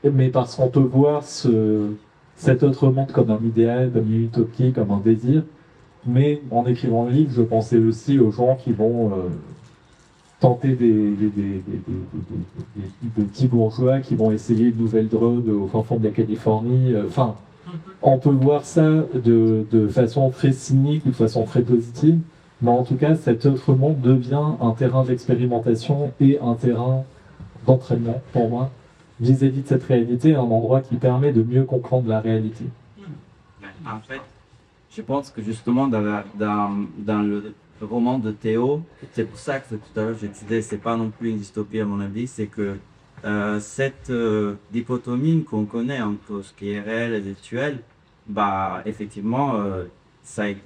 Mais parce qu'on peut voir cet autre monde comme un idéal, comme une utopie, comme un désir. Mais en écrivant le livre, je pensais aussi aux gens qui vont tenter des petits bourgeois qui vont essayer une nouvelle drogue au fin fond de la Californie. Enfin, on peut voir ça de façon très cynique ou de façon très positive. Mais en tout cas, cet autre monde devient un terrain d'expérimentation et un terrain d'entraînement pour moi vis-à-vis de cette réalité, un endroit qui permet de mieux comprendre la réalité. En fait, je pense que justement dans le roman de Théo, c'est pour ça que tout à l'heure je disais c'est pas non plus une dystopie à mon avis, c'est que cette dichotomie qu'on connaît entre ce qui est réel et virtuel, bah effectivement ça il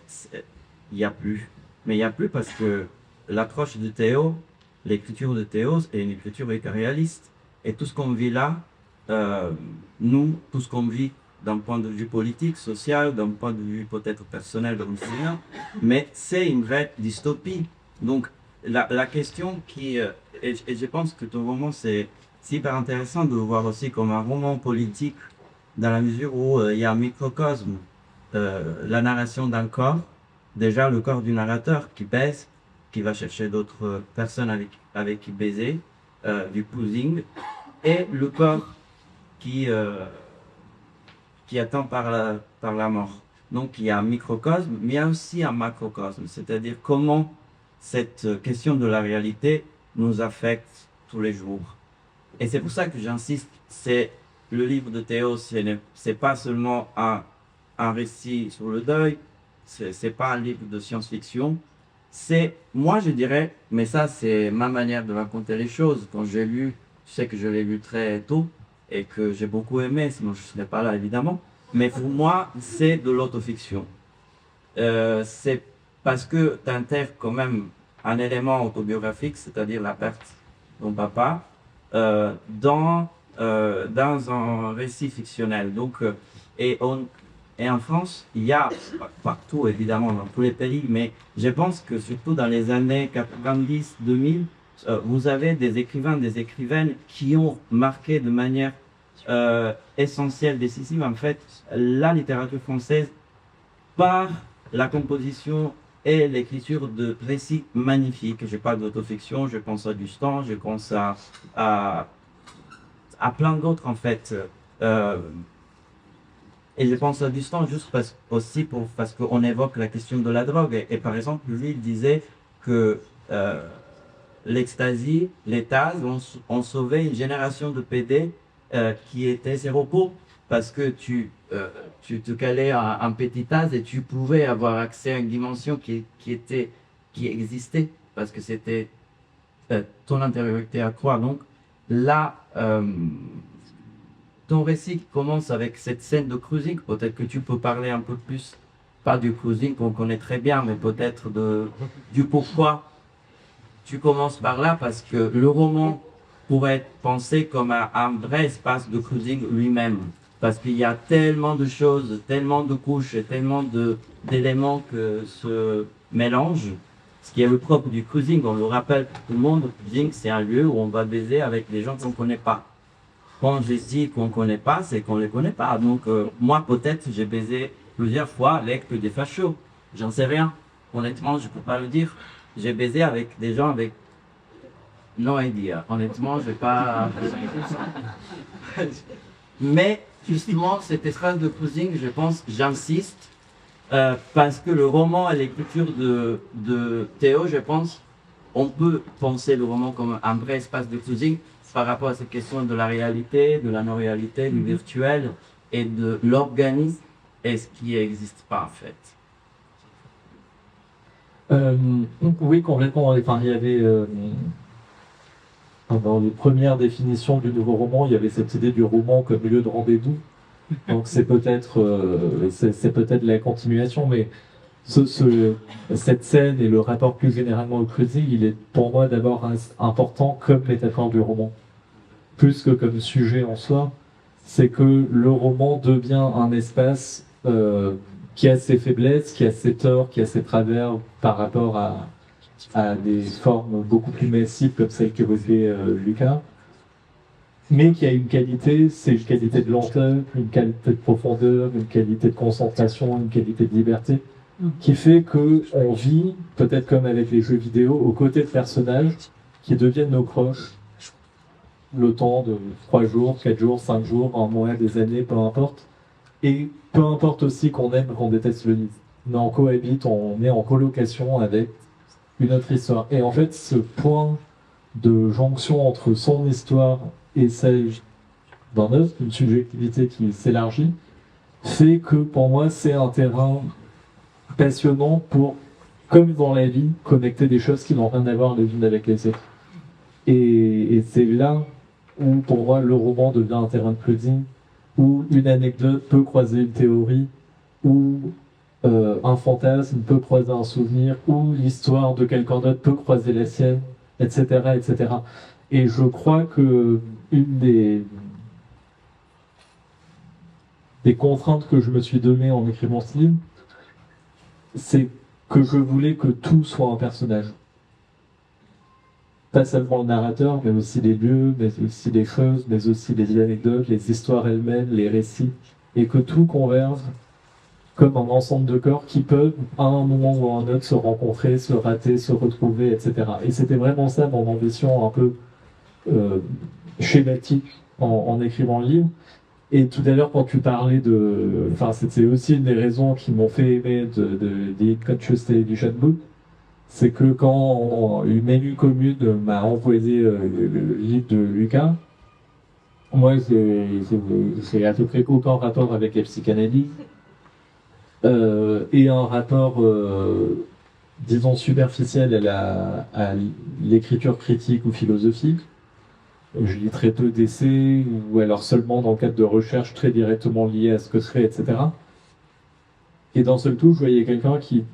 y a plus. Mais il y a plus parce que l'approche de Théo, l'écriture de Théo est une écriture réaliste. Et tout ce qu'on vit là, nous, tout ce qu'on vit d'un point de vue politique, social, d'un point de vue peut-être personnel, mais c'est une vraie dystopie. Donc la question et je pense que ton roman, c'est hyper intéressant de le voir aussi comme un roman politique, dans la mesure où il y a un microcosme, la narration d'un corps, déjà le corps du narrateur qui baise, qui va chercher d'autres personnes avec qui baiser, du cruising, et le corps qui attend par la mort. Donc il y a un microcosme, mais il y a aussi un macrocosme, c'est-à-dire comment cette question de la réalité nous affecte tous les jours. Et c'est pour ça que j'insiste, c'est le livre de Théo, c'est pas seulement un récit sur le deuil, c'est pas un livre de science-fiction, c'est, moi je dirais, mais ça c'est ma manière de raconter les choses, quand j'ai lu, je sais que je l'ai lu très tôt, et que j'ai beaucoup aimé, sinon je ne serais pas là évidemment, mais pour moi c'est de l'autofiction. C'est parce que tu intègres quand même un élément autobiographique, c'est-à-dire la perte de ton papa, dans un récit fictionnel. Donc, et Et en France, il y a, partout évidemment, dans tous les pays, mais je pense que surtout dans les années 90-2000, vous avez des écrivains, des écrivaines qui ont marqué de manière essentielle, décisive, en fait, la littérature française par la composition et l'écriture de récits magnifiques. Je parle d'autofiction, je pense à Dustan, je pense à plein d'autres, en fait. Et je pense à Dustan juste parce qu'on évoque la question de la drogue. Et par exemple, lui, il disait que l'ecstasy, les TAS ont sauvé une génération de PD qui était zéro pauvre parce que tu te calais un petit TAS et tu pouvais avoir accès à une dimension qui existait parce que c'était ton intériorité à croire. Donc là, ton récit qui commence avec cette scène de cruising, peut-être que tu peux parler un peu plus, pas du cruising qu'on connaît très bien, mais peut-être du pourquoi tu commences par là, parce que le roman pourrait être pensé comme un vrai espace de cruising lui-même, parce qu'il y a tellement de choses, tellement de couches, et tellement d'éléments que se mélangent. Ce qui est le propre du cruising, on le rappelle pour tout le monde, le cruising c'est un lieu où on va baiser avec des gens qu'on ne connaît pas. Quand je dis qu'on ne connaît pas, c'est qu'on ne les connaît pas. Donc moi peut-être j'ai baisé plusieurs fois avec des fachos, j'en sais rien. Honnêtement, je ne peux pas le dire. J'ai baisé avec des gens avec no idea. Honnêtement, je vais pas. Mais justement, cette espèce de cruising, je pense, j'insiste, parce que le roman et l'écriture de Théo, je pense, on peut penser le roman comme un vrai espace de cruising par rapport à cette question de la réalité, de la non-réalité, du virtuel et de l'organisme et ce qui n'existe pas en fait. Oui, complètement. Enfin, il y avait dans les premières définitions du nouveau roman, il y avait cette idée du roman comme lieu de rendez-vous. Donc c'est peut-être la continuation, mais cette scène et le rapport plus généralement au cruising, il est pour moi d'abord important comme métaphore du roman, plus que comme sujet en soi. C'est que le roman devient un espace qui a ses faiblesses, qui a ses torts, qui a ses travers par rapport à des formes beaucoup plus massives comme celle qu'évoquait Lucas, mais qui a une qualité, c'est une qualité de lenteur, une qualité de profondeur, une qualité de concentration, une qualité de liberté, qui fait qu'on vit, peut-être comme avec les jeux vidéo, aux côtés de personnages qui deviennent nos proches, le temps de 3 jours, 4 jours, 5 jours, un mois, des années, peu importe. Et peu importe aussi qu'on aime ou qu'on déteste le livre. Mais on cohabite, on est en colocation avec une autre histoire. Et en fait, ce point de jonction entre son histoire et celle d'un autre, une subjectivité qui s'élargit, fait que pour moi, c'est un terrain passionnant pour, comme dans la vie, connecter des choses qui n'ont rien à voir les unes avec les autres. Et c'est là où, pour moi, le roman devient un terrain de cruising, où une anecdote peut croiser une théorie, où un fantasme peut croiser un souvenir, où l'histoire de quelqu'un d'autre peut croiser la sienne, etc., etc. Et je crois que une des contraintes que je me suis données en écrivant ce livre, c'est que je voulais que tout soit un personnage. Pas seulement le narrateur, mais aussi les lieux, mais aussi les choses, mais aussi les anecdotes, les histoires elles-mêmes, les récits, et que tout converge comme un ensemble de corps qui peuvent, à un moment ou à un autre, se rencontrer, se rater, se retrouver, etc. Et c'était vraiment ça mon ambition un peu schématique en écrivant le livre. Et tout à l'heure, quand tu parlais de... Enfin, c'était aussi une des raisons qui m'ont fait aimer The Unconscious Television Book, c'est que quand une élue commune m'a envoyé le livre de Lucas, moi, c'est à peu près aucun rapport avec la psychanalyse, et un rapport, disons, superficiel à l'écriture critique ou philosophique. Je lis très peu d'essais, ou alors seulement dans le cadre de recherches très directement liées à ce que serait, etc. Et d'un seul coup, je voyais quelqu'un qui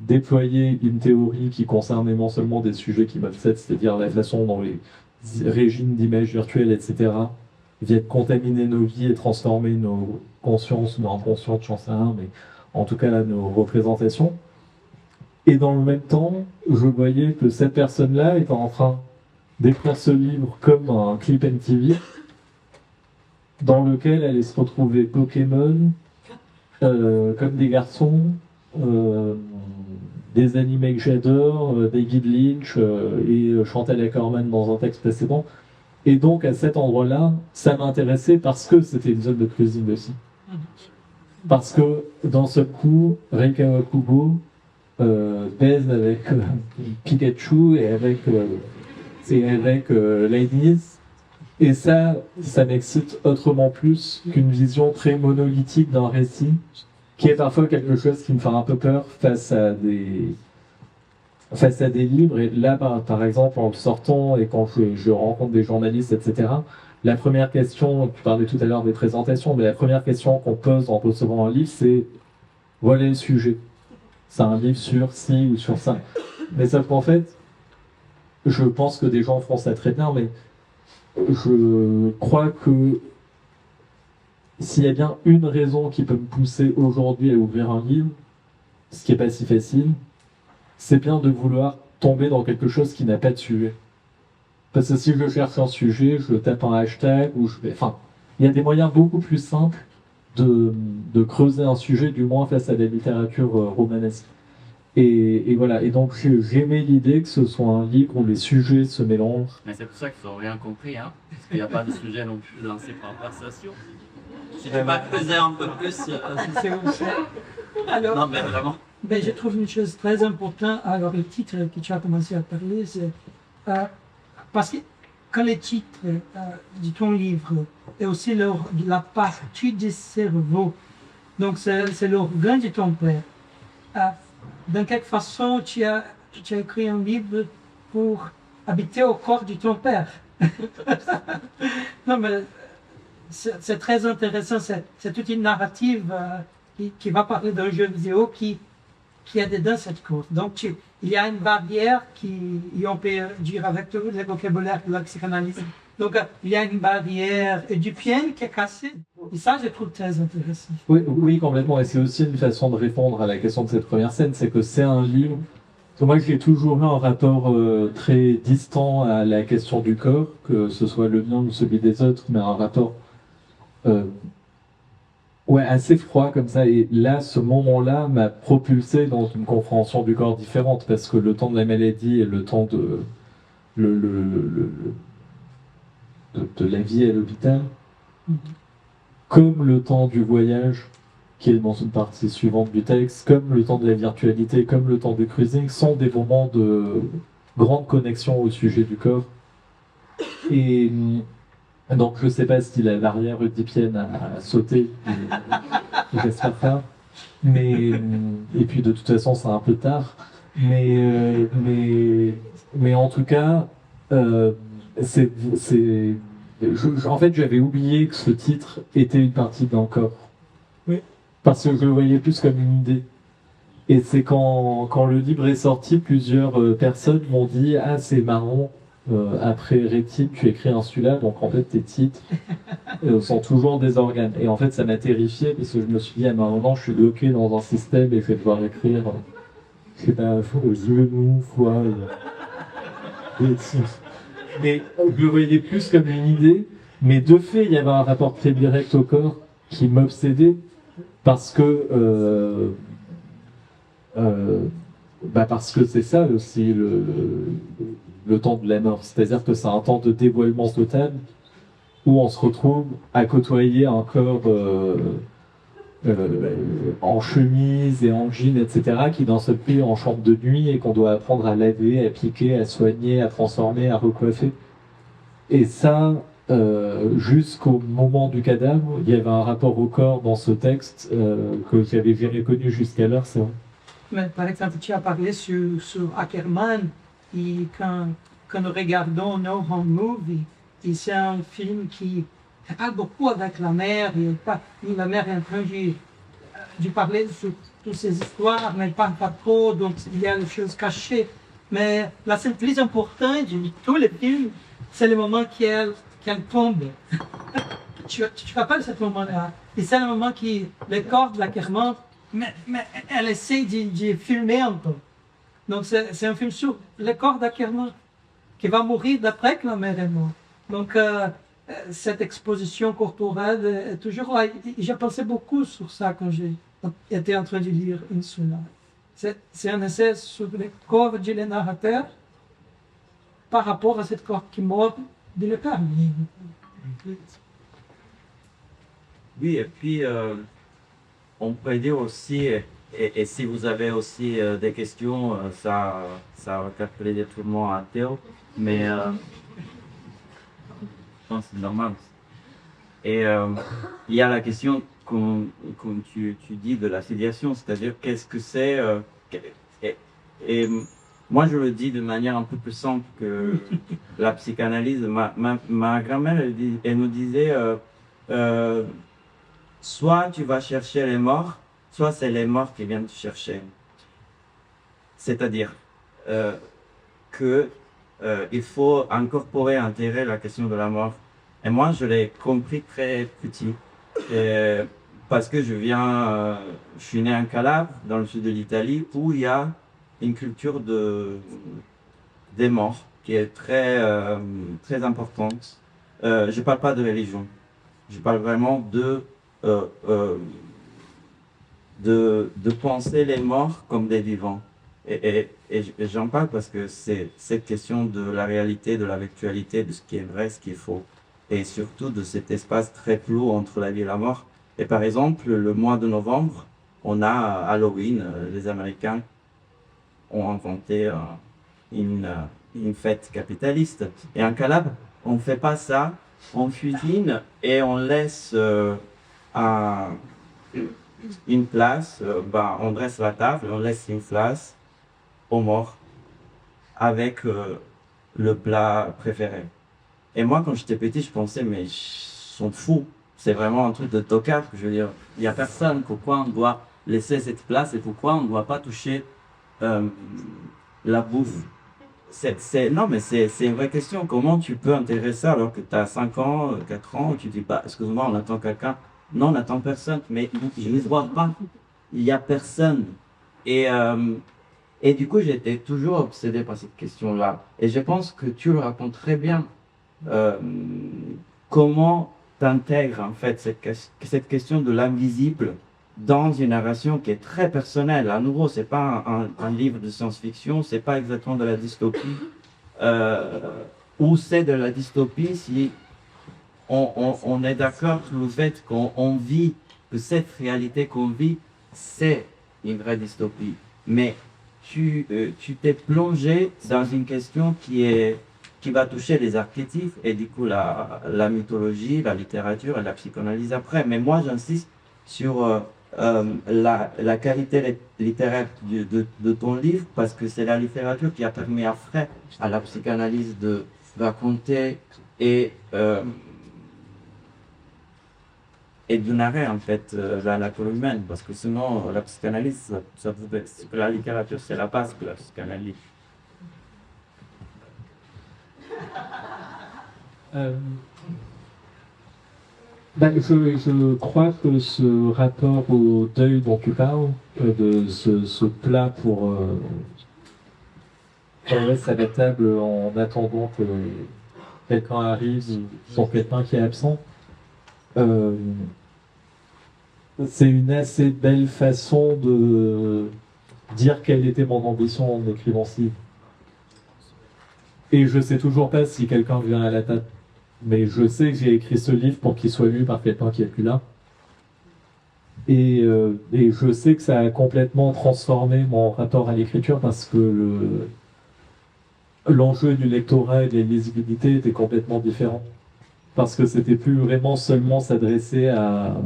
déployait une théorie qui concernait non seulement des sujets qui m'obsèdent, c'est-à-dire la façon dont les régimes d'images virtuelles, etc., viennent contaminer nos vies et transformer nos consciences, nos inconscientes, j'en sais rien, mais en tout cas là, nos représentations. Et dans le même temps, je voyais que cette personne-là était en train d'écrire ce livre comme un clip MTV, dans lequel allait se retrouver Pokémon, comme des garçons, des animés que j'adore, David Lynch et Chantal Akerman dans un texte précédent. Et donc à cet endroit-là, ça m'intéressait parce que c'était une zone de cruising aussi. Parce que dans ce coup, Rei Kawakubo baise avec Pikachu et avec Ladies. Et ça m'excite autrement plus qu'une vision très monolithique d'un récit, qui est parfois quelque chose qui me fait un peu peur face à des livres. Et là, par exemple, en sortant et quand je rencontre des journalistes, etc., la première question, tu parlais tout à l'heure des présentations, mais la première question qu'on pose en recevant un livre, c'est voilà le sujet. C'est un livre sur ci ou sur ça. Mais sauf qu'en fait, je pense que des gens font ça très bien, mais je crois que s'il y a bien une raison qui peut me pousser aujourd'hui à ouvrir un livre, ce qui n'est pas si facile, c'est bien de vouloir tomber dans quelque chose qui n'a pas de sujet. Parce que si je cherche un sujet, je tape un hashtag, ou enfin, il y a des moyens beaucoup plus simples de creuser un sujet, du moins face à la littérature romanesque. Et voilà, et donc j'aimais l'idée que ce soit un livre où les sujets se mélangent. Mais c'est pour ça qu'ils n'ont rien compris, hein, parce qu'il n'y a pas de sujet non plus dans ces conversations. Si tu vas creuser un peu plus, C'est où c'est. Alors, non mais vraiment. ben, je trouve une chose très importante. Alors, le titre que tu as commencé à parler, c'est parce que quand le titre de ton livre est aussi la partie du cerveau, donc c'est l'organe de ton père. Dans quelque façon, tu as écrit un livre pour habiter au corps de ton père. Non, mais c'est très intéressant. C'est toute une narrative qui va parler d'un jeu vidéo qui a dedans cette course. Donc, il y a une barrière et on peut dire avec tout le vocabulaire de la psychanalyse. Donc, il y a une barrière édipienne qui est cassée. Et ça, je trouve très intéressant. Oui, complètement. Et c'est aussi une façon de répondre à la question de cette première scène, c'est que c'est un livre. Moi, j'ai toujours eu un rapport très distant à la question du corps, que ce soit le mien ou celui des autres, mais un rapport assez froid comme ça. Et là, ce moment-là m'a propulsé dans une compréhension du corps différente, parce que le temps de la maladie et le temps de la vie à l'hôpital, comme le temps du voyage, qui est dans une partie suivante du texte, comme le temps de la virtualité, comme le temps du cruising, sont des moments de grande connexion au sujet du corps. Et donc je ne sais pas si la barrière oedipienne a sauté, j'espère pas. Et puis de toute façon c'est un peu tard. Mais en tout cas, en fait, j'avais oublié que ce titre était une partie d'un corps. Oui. Parce que je le voyais plus comme une idée. Et c'est quand le livre est sorti, plusieurs personnes m'ont dit « Ah, c'est marrant, après Rétine, tu écris un celui-là, donc en fait, tes titres sont toujours des organes. » Et en fait, ça m'a terrifié, parce que je me suis dit « À un moment, je suis bloqué dans un système et je vais devoir écrire, je sais pas, genou, foie... Mais je le voyais plus comme une idée, mais de fait, il y avait un rapport très direct au corps qui m'obsédait, parce que c'est ça aussi le temps de la mort, c'est-à-dire que c'est un temps de dévoilement total où on se retrouve à côtoyer un corps en chemise et en jean, etc., qui d'un seul coup est en chambre de nuit et qu'on doit apprendre à laver, à piquer, à soigner, à transformer, à recoiffer. Et ça, jusqu'au moment du cadavre, il y avait un rapport au corps dans ce texte que j'avais jamais connu jusqu'alors, c'est vrai. Mais, par exemple, tu as parlé sur Ackerman, et quand nous regardons No Home Movie, et c'est un film qui parle beaucoup avec la mère, et la mère est en train de parler sur toutes ces histoires, mais elle ne parle pas trop, donc il y a des choses cachées. Mais la scène plus importante de tous les films, c'est le moment qu'elle tombe. tu rappelles ce moment-là. Et c'est le moment qui, le corps de la Carmen, mais elle essaie de filmer un peu. Donc c'est un film sur le corps d'Ackermann qui va mourir d'après que la mère est morte. Donc cette exposition corporelle est toujours là. J'ai pensé beaucoup sur ça quand j'étais en train de lire Insula. C'est un essai sur le corps du narrateur par rapport à ce corps qui meurt de le père. Oui, et puis on peut dire aussi, et si vous avez aussi des questions, ça va faire plaisir tout le monde à Théo, mais non, c'est normal. Et il y a la question, comme tu dis, de la filiation, c'est-à-dire qu'est-ce que c'est. Et moi, je le dis de manière un peu plus simple que la psychanalyse. Ma grand-mère, elle nous disait soit tu vas chercher les morts, soit c'est les morts qui viennent te chercher. C'est-à-dire que il faut incorporer, intégrer la question de la mort. Et moi, je l'ai compris très petit. Parce que je suis né en Calabre, dans le sud de l'Italie, où il y a une culture des morts qui est très importante. Je parle pas de religion. Je parle vraiment de penser les morts comme des vivants. Et j'en parle parce que c'est cette question de la réalité, de la virtualité, de ce qui est vrai, ce qui est faux. Et surtout de cet espace très flou entre la vie et la mort. Et par exemple, le mois de novembre, on a Halloween. Les Américains ont inventé une fête capitaliste. Et en Calabre, on ne fait pas ça. On cuisine et on laisse une place, on dresse la table, on laisse une place aux morts avec le plat préféré. Et moi, quand j'étais petit, je pensais, mais ils sont fous. C'est vraiment un truc de tocard. Je veux dire, il n'y a personne. Pourquoi on doit laisser cette place et pourquoi on ne doit pas toucher la bouffe? Non, mais c'est une vraie question. Comment tu peux intégrer ça alors que tu as 5 ans, 4 ans, tu dis pas, excuse-moi, on attend quelqu'un. Non, on n'attend personne, mais je ne les vois pas. Il n'y a personne. Et du coup, j'étais toujours obsédé par cette question-là. Et je pense que tu le racontes très bien. Comment t'intègres en fait cette question de l'invisible dans une narration qui est très personnelle. À nouveau, c'est pas un livre de science-fiction, c'est pas exactement de la dystopie. Ou c'est de la dystopie si on est d'accord sur le fait qu'on vit, que cette réalité qu'on vit, c'est une vraie dystopie. Mais tu t'es plongé dans une question qui va toucher les archétypes et du coup la mythologie, la littérature et la psychanalyse après. Mais moi, j'insiste sur la qualité littéraire de ton livre parce que c'est la littérature qui a permis après à la psychanalyse de raconter et de narrer en fait la nature humaine, parce que sinon la psychanalyse, la littérature c'est la base de la psychanalyse. Je crois que ce rapport au deuil dont tu parles, de ce plat pour qu'on laisse à la table en attendant que quelqu'un arrive sur quelqu'un qui est absent, c'est une assez belle façon de dire quelle était mon ambition en écrivant ce livre. Et je sais toujours pas si quelqu'un vient à la table. Mais je sais que j'ai écrit ce livre pour qu'il soit lu par quelqu'un qui n'est plus là. Et je sais que ça a complètement transformé mon rapport à l'écriture parce que l'enjeu du lectorat et de la lisibilité était complètement différent. Parce que c'était plus vraiment seulement s'adresser à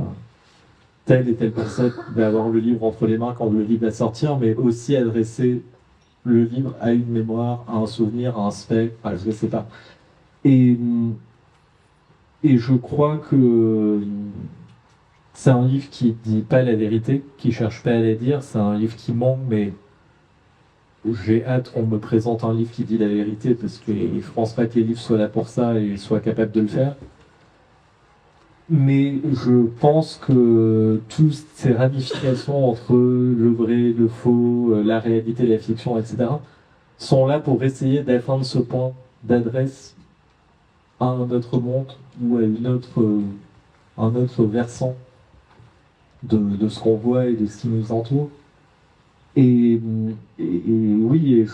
telle et telle personne qui va avoir le livre entre les mains quand le livre va sortir, mais aussi adresser le livre à une mémoire, à un souvenir, à un spectre, je ne sais pas. Et je crois que c'est un livre qui dit pas la vérité, qui cherche pas à la dire, c'est un livre qui manque, mais j'ai hâte qu'on me présente un livre qui dit la vérité, parce que je pense pas que les livres soient là pour ça et soient capables de le faire. Mais je pense que toutes ces ramifications entre le vrai, le faux, la réalité, la fiction, etc., sont là pour essayer d'atteindre ce point d'adresse à un autre monde ou à un autre versant de ce qu'on voit et de ce qui nous entoure. Et oui,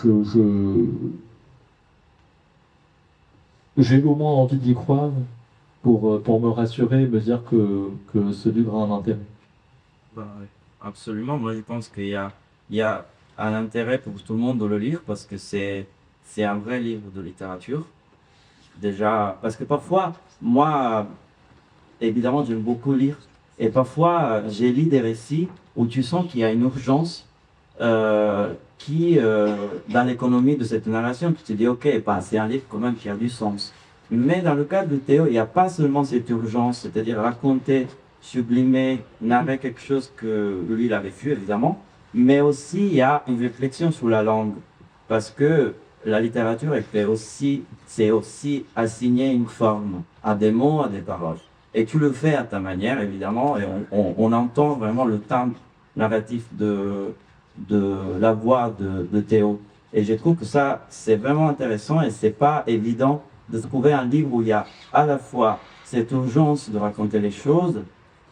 j'ai au moins envie d'y croire pour me rassurer et me dire que ce livre a un intérêt. Bah, ouais, absolument. Moi, je pense il y a un intérêt pour tout le monde de le lire parce que c'est un vrai livre de littérature. Déjà, parce que parfois, moi, évidemment, j'aime beaucoup lire. Et parfois, j'ai lu des récits où tu sens qu'il y a une urgence dans l'économie de cette narration, tu te dis, ok, bah, c'est un livre quand même qui a du sens. Mais dans le cas de Théo, il n'y a pas seulement cette urgence, c'est-à-dire raconter, sublimer, narrer quelque chose que lui, il a vécu, évidemment, mais aussi il y a une réflexion sur la langue. Parce que la littérature, c'est aussi assigner une forme à des mots, à des paroles. Et tu le fais à ta manière, évidemment, et on entend vraiment le timbre narratif de la voix de Théo. Et je trouve que ça, c'est vraiment intéressant et c'est pas évident de trouver un livre où il y a à la fois cette urgence de raconter les choses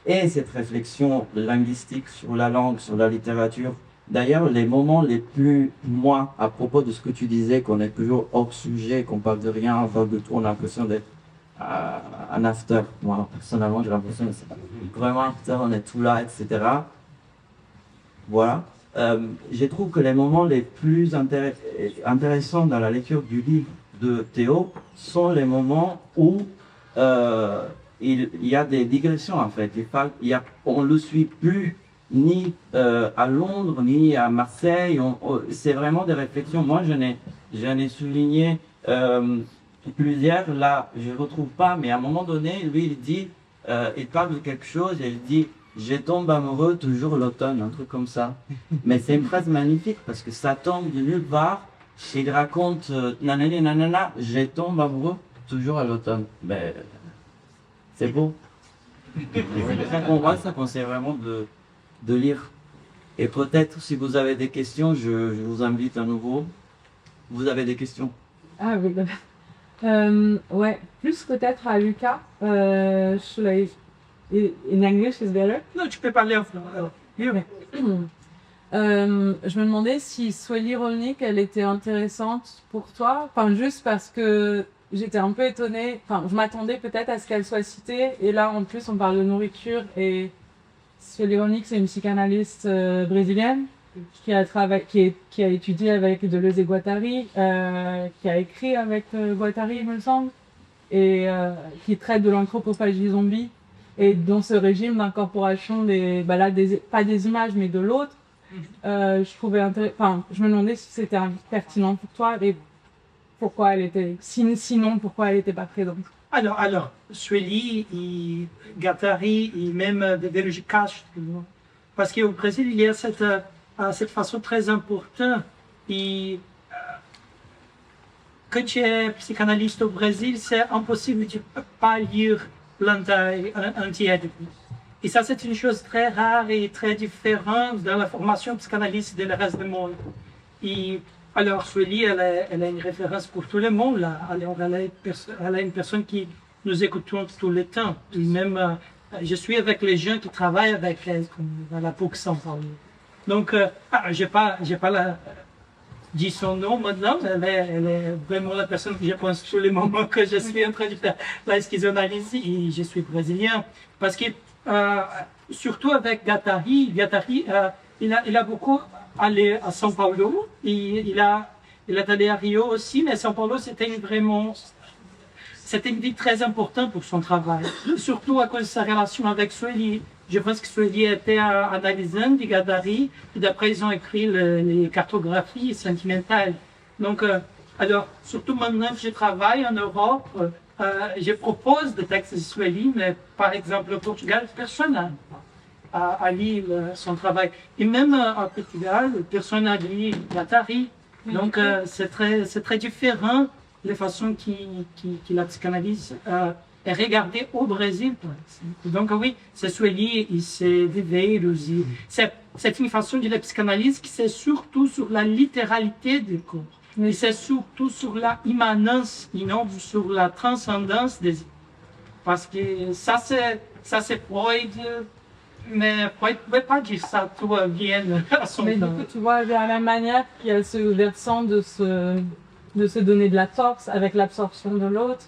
et cette réflexion linguistique sur la langue, sur la littérature. D'ailleurs, les moments les plus, moi, à propos de ce que tu disais, qu'on est toujours hors sujet, qu'on parle de rien, on parle de tout, on a l'impression d'être un after. Moi, personnellement, j'ai l'impression que c'est vraiment after, on est tout là, etc. Voilà. Je trouve que les moments les plus intéressants dans la lecture du livre de Théo sont les moments où il y a des digressions en fait. On ne le suit plus ni à Londres ni à Marseille. C'est vraiment des réflexions. Moi, j'en ai souligné plusieurs. Là, je ne retrouve pas, mais à un moment donné, lui, il dit, il parle de quelque chose et il dit je tombe amoureux toujours l'automne, un truc comme ça. Mais c'est une phrase magnifique parce que ça tombe de nulle part. Il raconte nanana nanana, je tombe amoureux toujours à l'automne. Mais c'est beau. On voit ça, qu'on sait vraiment de lire. Et peut-être si vous avez des questions, je vous invite à nouveau. Vous avez des questions? Ah oui, ouais, plus peut-être à Lucas. In English is better. Non, tu peux parler en français. Je me demandais si soit l'ironique, elle était intéressante pour toi. Enfin, juste parce que j'étais un peu étonnée. Enfin, je m'attendais peut-être à ce qu'elle soit citée. Et là, en plus, on parle de nourriture. Et Soit l'ironique, c'est une psychanalyste brésilienne qui a étudié avec Deleuze et Guattari, qui a écrit avec Guattari, il me semble, et qui traite de l'anthropophagie zombie. Et dans ce régime d'incorporation pas des images, mais de l'autre, je me demandais si c'était pertinent pour toi et pourquoi elle était, sinon pourquoi elle n'était pas présente. Alors, Sueli et Guattari et même Deleuze cachent, parce qu'au Brésil, il y a cette façon très importante. Et quand tu es psychanalyste au Brésil, c'est impossible, tu ne peux pas lire l'anti-Édipe. Et ça, c'est une chose très rare et très différente dans la formation psychanalyste de le reste du monde. Et alors, Sueli, elle a une référence pour tout le monde. Là. Elle a une personne qui nous écoute tout le temps. Et même, je suis avec les gens qui travaillent avec elle, comme dans la POC sans parler. Donc, je n'ai pas dit son nom maintenant. Elle est vraiment la personne que je pense tous les moments que je suis en train de faire la schizoanalyse et je suis brésilien. Parce que, surtout avec Guattari, il a beaucoup allé à São Paulo, et il est allé à Rio aussi, mais São Paulo, c'était une ville très importante pour son travail, surtout à cause de sa relation avec Sueli. Je pense que Sueli était analysant de Guattari, et d'après ils ont écrit les cartographies sentimentales. Donc, alors, surtout maintenant que je travaille en Europe, je propose des textes de Sueli, mais par exemple au Portugal, personne n'a à lire son travail. Et même au Portugal, personne n'a lu Guattari. Donc c'est très différent les façons qu'il la psychanalyse. et regarder au Brésil, par exemple. Donc oui, c'est Sueli et c'est Viveiros. C'est une façon de la psychanalyse qui c'est surtout sur la littéralité du corps. Mais c'est surtout sur la immanence et non sur la transcendance des idées. Parce que ça c'est Freud, mais Freud ne pouvait pas dire ça, tout vient à son Mais du temps. coup, tu vois, de la même manière qu'il y a ce versant de se donner de la force avec l'absorption de l'autre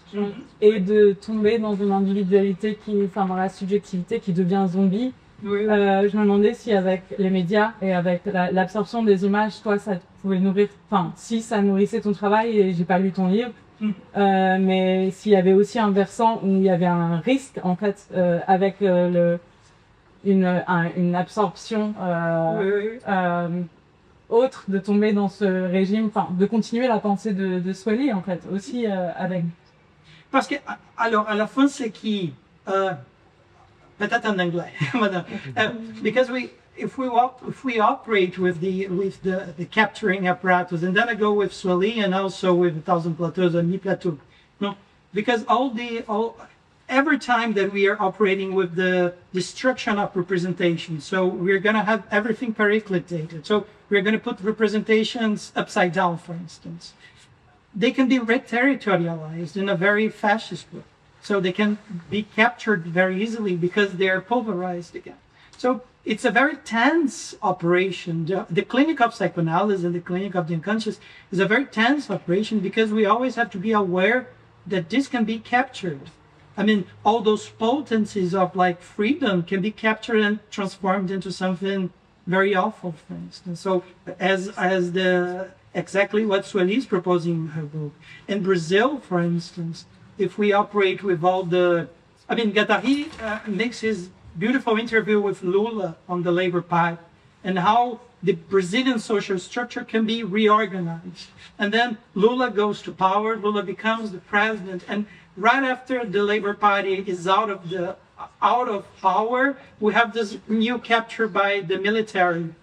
et de tomber dans une individualité dans la subjectivité qui devient zombie. Oui. Je me demandais si avec les médias et avec l'absorption des images, toi, ça pouvait nourrir, si ça nourrissait ton travail, et j'ai pas lu ton livre, mais s'il y avait aussi un versant où il y avait un risque, en fait, avec une absorption autre, de tomber dans ce régime, de continuer la pensée de Swelly, en fait, aussi avec... Parce que, alors, à la fin, c'est qui peut-être en anglais, madame. Because if we operate with the capturing apparatus, and then I go with Swelly and also with 1,000 plateaus and Mi-Plateau. No, because every time that we are operating with the destruction of representation, so we're going to have everything periclitated. So we're going to put representations upside down, for instance. They can be re-territorialized in a very fascist way. So they can be captured very easily because they are pulverized again. So it's a very tense operation. The clinic of psychoanalysis and the clinic of the unconscious is a very tense operation because we always have to be aware that this can be captured. I mean, all those potencies of like freedom can be captured and transformed into something very awful, for instance. So as exactly what Sueli is proposing in her book. In Brazil, for instance, if we operate with all Guattari makes his beautiful interview with Lula on the Labor Party and how the Brazilian social structure can be reorganized. And then Lula goes to power, Lula becomes the president, and right after the Labor Party is out of power, we have this new capture by the military.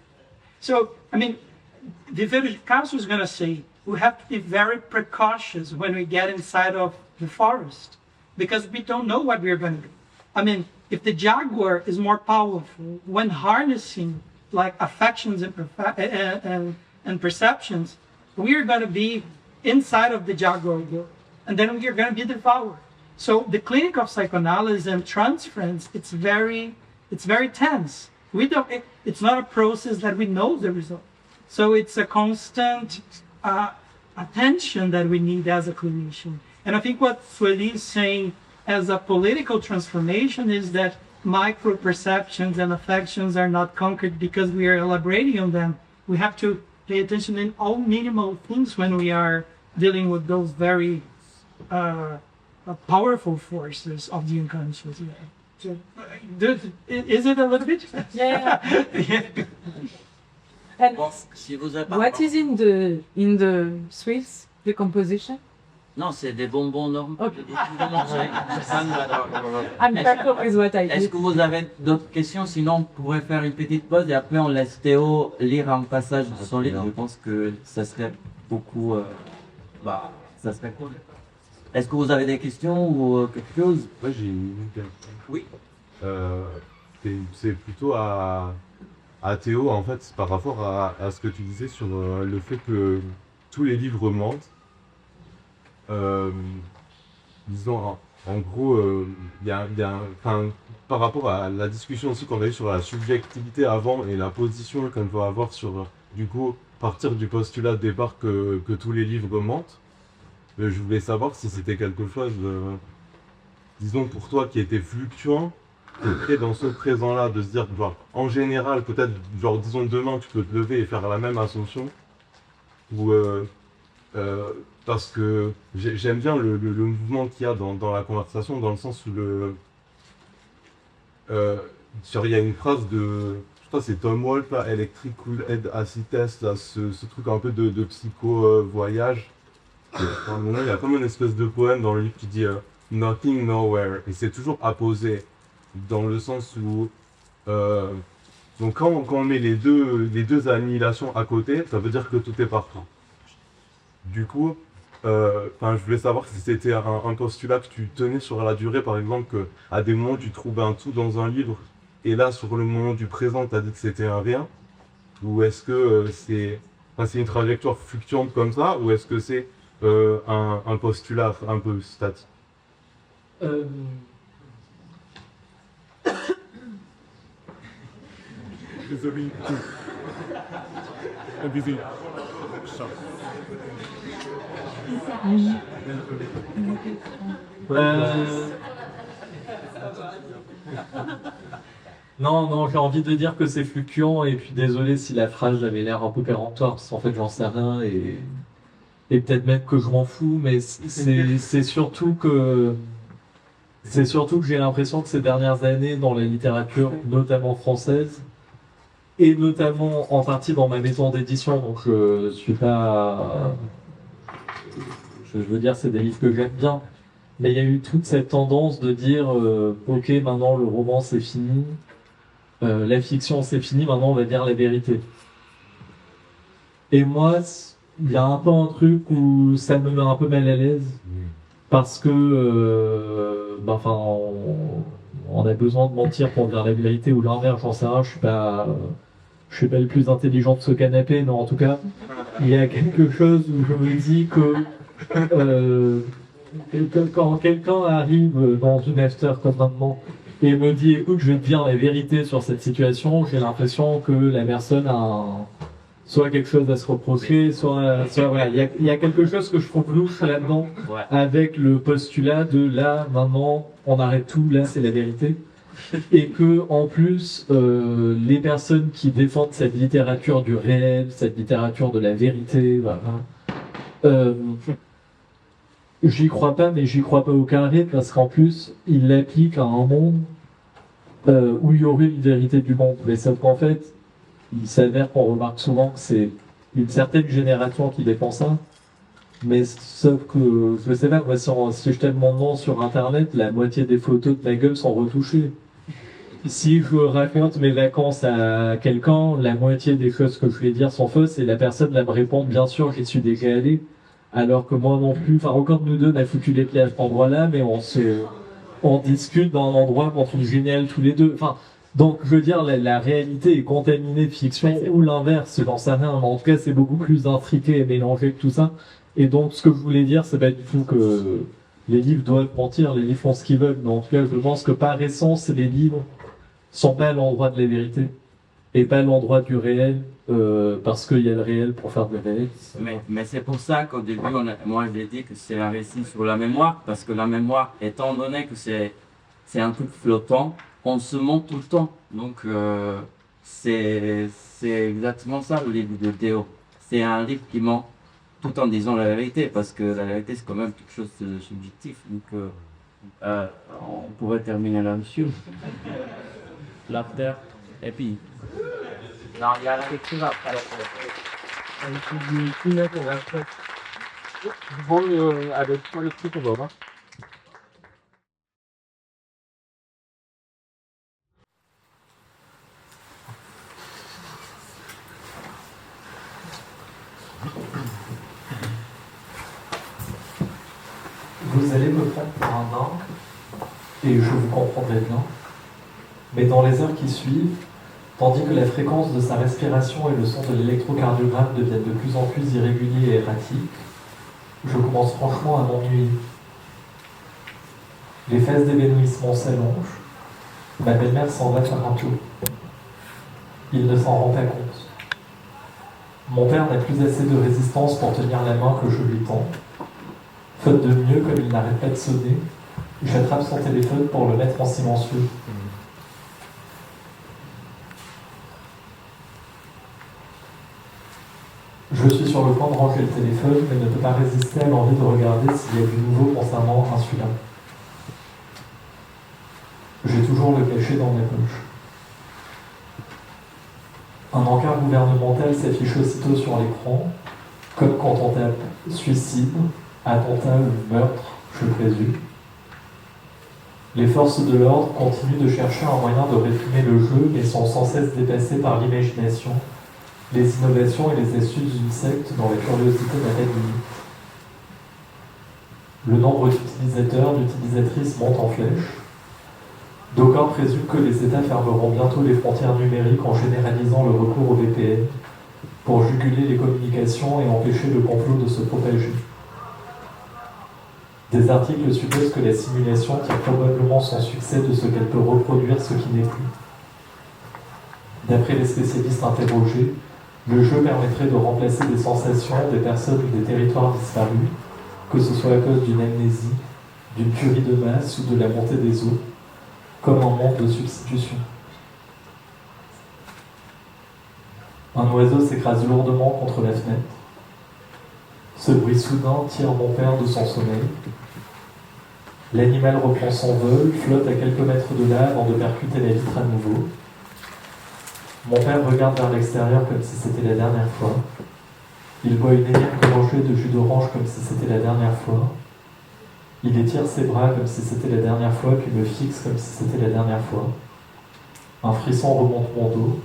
So, Viveiros de Castro is going to say, we have to be very precautious when we get inside of the forest, because we don't know what we're going to do. If the jaguar is more powerful when harnessing like affections and perceptions, we're going to be inside of the jaguar world, and then we're going to be devoured. So the clinic of psychoanalysis and transference, it's very tense. It's not a process that we know the result. So it's a constant attention that we need as a clinician. And I think what Sueli is saying as a political transformation is that micro-perceptions and affections are not conquered because we are elaborating on them. We have to pay attention in all minimal things when we are dealing with those very powerful forces of the unconscious. Yeah. So, is it a little bit? Yeah. And Bon, si vous avez pas... what is in the Swiss decomposition? Non, c'est des bonbons normaux. Ok. Est-ce I'm careful with what I eat. que vous avez d'autres questions? Sinon, on pourrait faire une petite pause et après on laisse Théo lire un passage de son livre. Je pense que ça serait beaucoup... ça serait cool. Est-ce que vous avez des questions ou quelque chose? Moi j'ai une question. Oui. C'est plutôt à Théo, en fait, par rapport à ce que tu disais sur le fait que tous les livres mentent. Disons, en gros, par rapport à la discussion aussi qu'on a eue sur la subjectivité avant et la position qu'on doit avoir sur, du coup, partir du postulat de départ que tous les livres mentent, je voulais savoir si c'était quelque chose, disons, pour toi qui était fluctuant, et dans ce présent-là, de se dire, genre, en général, peut-être, genre, disons, demain, tu peux te lever et faire la même ascension, ou parce que j'aime bien le mouvement qu'il y a dans la conversation, dans le sens où il y a une phrase de, je crois que c'est Tom Wolfe, là, Electrical Head Acid Test, là, ce truc un peu de psycho-voyage. À un moment, il y a comme une espèce de poème dans le livre qui dit Nothing Nowhere, et c'est toujours apposé, dans le sens où donc quand on met les deux annihilations à côté, ça veut dire que tout est partout. Du coup, je voulais savoir si c'était un postulat que tu tenais sur la durée, par exemple, qu'à des moments tu trouvais un tout dans un livre, et là, sur le moment du présent, tu as dit que c'était un rien, ou est-ce que c'est une trajectoire fluctuante comme ça, ou est-ce que c'est un postulat un peu statique? Euh, Désolé. Désolé. Non, non, j'ai envie de dire que c'est fluctuant, et puis désolé si la phrase avait l'air un peu péremptoire, parce qu'en fait j'en sais rien, et peut-être même que je m'en fous, mais c'est surtout que j'ai l'impression que ces dernières années, dans la littérature, notamment française, et notamment en partie dans ma maison d'édition, donc je suis pas... Je veux dire, c'est des livres que j'aime bien, mais il y a eu toute cette tendance de dire ok, maintenant le roman c'est fini, la fiction c'est fini, maintenant on va dire la vérité. Et moi, il y a un peu un truc où ça me met un peu mal à l'aise, parce que on a besoin de mentir pour dire la vérité, ou l'inverse, j'en sais rien, je suis pas le plus intelligent de ce canapé, mais en tout cas, il y a quelque chose où je me dis que quand quelqu'un arrive dans une after comme maintenant et me dit écoute, je vais te dire la vérité sur cette situation, j'ai l'impression que la personne a soit quelque chose à se reprocher, soit voilà, il y a quelque chose que je trouve louche là-dedans, Ouais. avec le postulat de là, maintenant, on arrête tout, là c'est la vérité. Et que en plus, les personnes qui défendent cette littérature du réel, cette littérature de la vérité, voilà, j'y crois pas, mais j'y crois pas au carré, parce qu'en plus, ils l'appliquent à un monde où il y aurait une vérité du monde. Mais sauf qu'en fait, il s'avère qu'on remarque souvent que c'est une certaine génération qui défend ça. Mais sauf que, je sais pas, moi, si je tape mon nom sur Internet, la moitié des photos de ma gueule sont retouchées. Si je raconte mes vacances à quelqu'un, la moitié des choses que je vais dire sont fausses, et la personne va me répondre, bien sûr, j'y suis déjà allé. Alors que moi non plus, enfin, aucun de nous deux n'a foutu les pieds à cet endroit-là, mais on discute dans un endroit qu'on trouve génial tous les deux. Enfin, donc, je veux dire, la réalité est contaminée de fiction, ou l'inverse, j'en sais rien, mais en tout cas, c'est beaucoup plus intriqué et mélangé que tout ça. Et donc, ce que je voulais dire, c'est pas du tout que les livres doivent mentir, les livres font ce qu'ils veulent, mais en tout cas, je pense que par essence, les livres sont pas l'endroit de la vérité, et pas l'endroit du réel, parce qu'il y a le réel pour faire du réel. Mais c'est pour ça qu'au début, moi j'ai dit que c'est un récit sur la mémoire, parce que la mémoire, étant donné que c'est un truc flottant, on se ment tout le temps. Donc c'est exactement ça le livre de Théo. C'est un livre qui ment tout en disant la vérité, parce que la vérité c'est quand même quelque chose de subjectif. Donc on pourrait terminer là-dessus. L'after, et puis... Non, il y a quelque chose après. Vous allez me prendre pour un nain, et je vous comprendrai bien. Mais dans les heures qui suivent, tandis que la fréquence de sa respiration et le son de l'électrocardiogramme deviennent de plus en plus irréguliers et erratiques, je commence franchement à m'ennuyer. Les phases d'évanouissement s'allongent, ma belle-mère s'en va faire un tour. Il ne s'en rend pas compte. Mon père n'a plus assez de résistance pour tenir la main que je lui tends. Faute de mieux, comme il n'arrête pas de sonner, j'attrape son téléphone pour le mettre en silencieux. Je suis sur le point de ranger le téléphone, mais ne peux pas résister à l'envie de regarder s'il y a du nouveau concernant celui-là. J'ai toujours le cachet dans mes poches. Un encart gouvernemental s'affiche aussitôt sur l'écran, comme quand on tape « suicide », « attentat » ou « meurtre », je présume. Les forces de l'ordre continuent de chercher un moyen de réprimer le jeu, mais sont sans cesse dépassées par l'imagination, les innovations et les astuces d'une secte dont la curiosité n'a pas de limite. Le nombre d'utilisateurs, d'utilisatrices monte en flèche. D'aucuns présument que les États fermeront bientôt les frontières numériques en généralisant le recours au VPN pour juguler les communications et empêcher le complot de se propager. Des articles supposent que la simulation tire probablement son succès de ce qu'elle peut reproduire ce qui n'est plus. D'après les spécialistes interrogés, le jeu permettrait de remplacer des sensations, des personnes ou des territoires disparus, que ce soit à cause d'une amnésie, d'une tuerie de masse ou de la montée des eaux, comme un monde de substitution. Un oiseau s'écrase lourdement contre la fenêtre. Ce bruit soudain tire mon père de son sommeil. L'animal reprend son vol, flotte à quelques mètres de là avant de percuter la vitre à nouveau. Mon père regarde vers l'extérieur comme si c'était la dernière fois. Il boit une énième gorgée de jus d'orange comme si c'était la dernière fois. Il étire ses bras comme si c'était la dernière fois, puis me fixe comme si c'était la dernière fois. Un frisson remonte mon dos.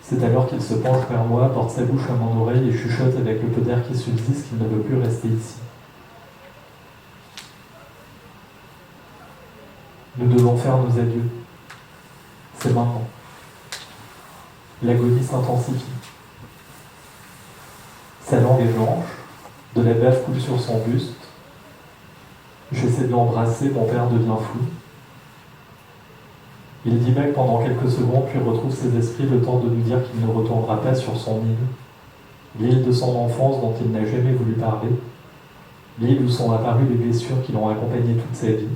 C'est alors qu'il se penche vers moi, porte sa bouche à mon oreille et chuchote avec le peu d'air qui subsiste qu'il ne veut plus rester ici. Nous devons faire nos adieux. C'est maintenant. L'agonie s'intensifie. Sa langue est blanche, de la bave coule sur son buste. J'essaie de l'embrasser, mon père devient fou. Il divague pendant quelques secondes, puis retrouve ses esprits le temps de nous dire qu'il ne retournera pas sur son île, l'île de son enfance dont il n'a jamais voulu parler, l'île où sont apparues les blessures qui l'ont accompagné toute sa vie.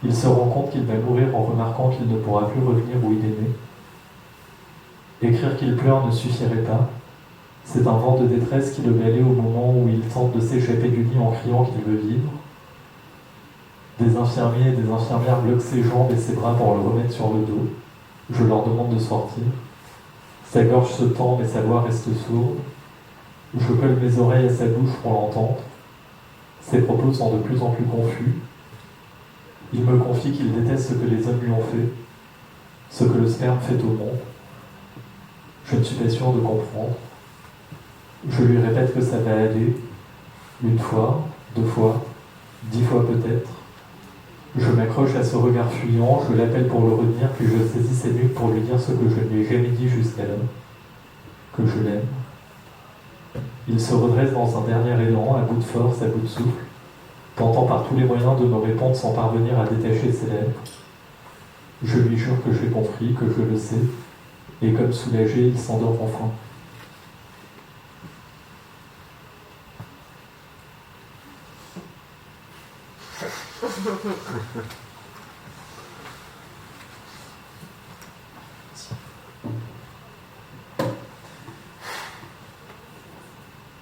Il se rend compte qu'il va mourir en remarquant qu'il ne pourra plus revenir où il est né. Écrire qu'il pleure ne suffirait pas. C'est un vent de détresse qui le balaie au moment où il tente de s'échapper du lit en criant qu'il veut vivre. Des infirmiers et des infirmières bloquent ses jambes et ses bras pour le remettre sur le dos. Je leur demande de sortir. Sa gorge se tend mais sa voix reste sourde. Je colle mes oreilles à sa bouche pour l'entendre. Ses propos sont de plus en plus confus. Il me confie qu'il déteste ce que les hommes lui ont fait, ce que le sperme fait au monde. Je ne suis pas sûr de comprendre. Je lui répète que ça va aller, une fois, 2 fois, 10 fois peut-être. Je m'accroche à ce regard fuyant, je l'appelle pour le retenir, puis je saisis ses nuques pour lui dire ce que je ne lui ai jamais dit jusqu'alors, que je l'aime. Il se redresse dans un dernier élan, à bout de force, à bout de souffle, tentant par tous les moyens de me répondre sans parvenir à détacher ses lèvres. Je lui jure que j'ai compris, que je le sais, et comme soulagé, il s'endort enfin.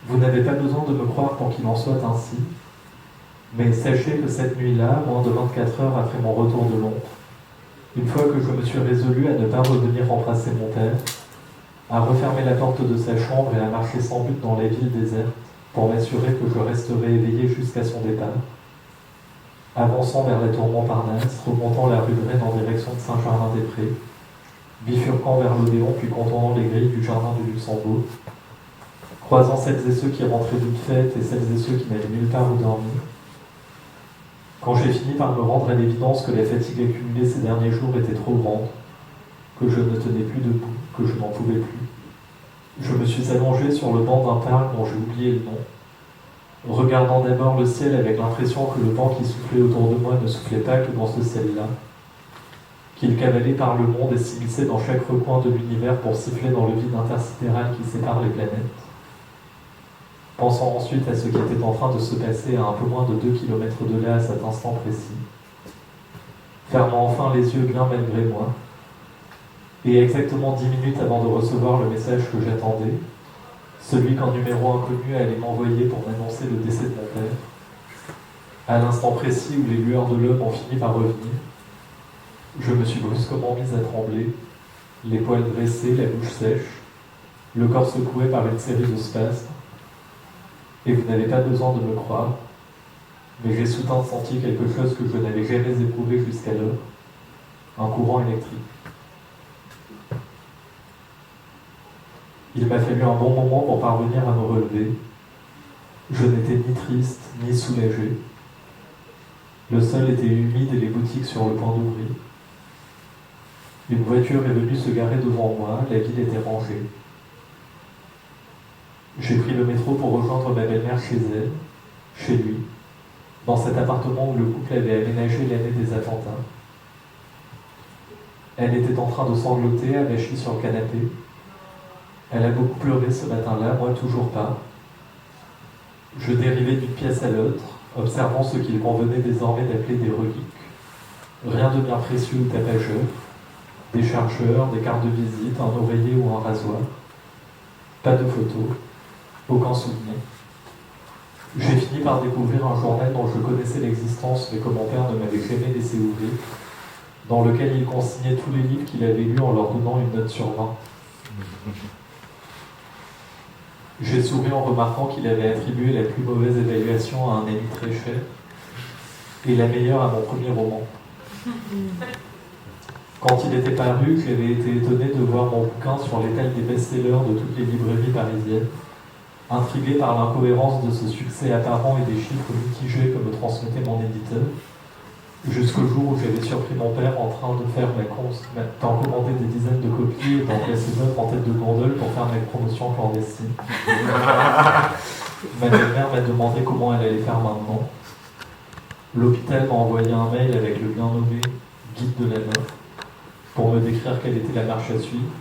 Vous n'avez pas besoin de me croire pour qu'il en soit ainsi, mais sachez que cette nuit-là, moins de 24 heures après mon retour de Londres, une fois que je me suis résolu à ne pas revenir embrasser mon père, à refermer la porte de sa chambre et à marcher sans but dans la ville déserte pour m'assurer que je resterai éveillé jusqu'à son départ, avançant vers la tour Montparnasse, remontant la rue de Rennes en direction de Saint-Germain-des-Prés, bifurquant vers l'Odéon puis contournant les grilles du jardin du Luxembourg, croisant celles et ceux qui rentraient d'une fête et celles et ceux qui n'avaient nulle part où dormir. Quand j'ai fini par me rendre à l'évidence que la fatigue accumulée ces derniers jours était trop grande, que je ne tenais plus debout, que je n'en pouvais plus, je me suis allongé sur le banc d'un parc dont j'ai oublié le nom, regardant d'abord le ciel avec l'impression que le vent qui soufflait autour de moi ne soufflait pas que dans ce ciel-là, qu'il cavalait par le monde et s'immisçait dans chaque recoin de l'univers pour siffler dans le vide intersidéral qui sépare les planètes. Pensant ensuite à ce qui était en train de se passer à un peu moins de 2 km de là à cet instant précis. Fermant enfin les yeux bien malgré moi, et exactement 10 minutes avant de recevoir le message que j'attendais, celui qu'un numéro inconnu allait m'envoyer pour m'annoncer le décès de mon père, à l'instant précis où les lueurs de l'homme ont fini par revenir, je me suis brusquement mise à trembler, les poils dressés, la bouche sèche, le corps secoué par une série de spasmes. Et vous n'avez pas besoin de me croire, mais j'ai soudain senti quelque chose que je n'avais jamais éprouvé jusqu'alors, un courant électrique. Il m'a fallu un bon moment pour parvenir à me relever, Je n'étais ni triste, ni soulagé. Le sol était humide et les boutiques sur le point d'ouvrir. Une voiture est venue se garer devant moi, la ville était rangée. J'ai pris le métro pour rejoindre ma belle-mère chez elle, chez lui, dans cet appartement où le couple avait aménagé l'année des attentats. Elle était en train de sangloter, avachie sur le canapé. Elle a beaucoup pleuré ce matin-là, moi toujours pas. Je dérivais d'une pièce à l'autre, observant ce qu'il convenait désormais d'appeler des reliques. Rien de bien précieux ou tapageur, des chargeurs, des cartes de visite, un oreiller ou un rasoir. Pas de photos, aucun souvenir. J'ai fini par découvrir un journal dont je connaissais l'existence mais que mon père ne m'avait jamais laissé ouvrir, dans lequel il consignait tous les livres qu'il avait lus en leur donnant une note sur 20. J'ai souri en remarquant qu'il avait attribué la plus mauvaise évaluation à un ami très cher et la meilleure à mon premier roman. Quand il était paru, j'avais été étonné de voir mon bouquin sur l'étal des best-sellers de toutes les librairies parisiennes, intrigué par l'incohérence de ce succès apparent et des chiffres mitigés que me transmettait mon éditeur, jusqu'au jour où j'avais surpris mon père en train de faire d'en commander des dizaines de copies et d'en placer d'autres en tête de gondole pour faire mes promotions clandestines. Ma belle-mère m'a demandé comment elle allait faire maintenant. L'hôpital m'a envoyé un mail avec le bien nommé guide de la mort pour me décrire quelle était la marche à suivre.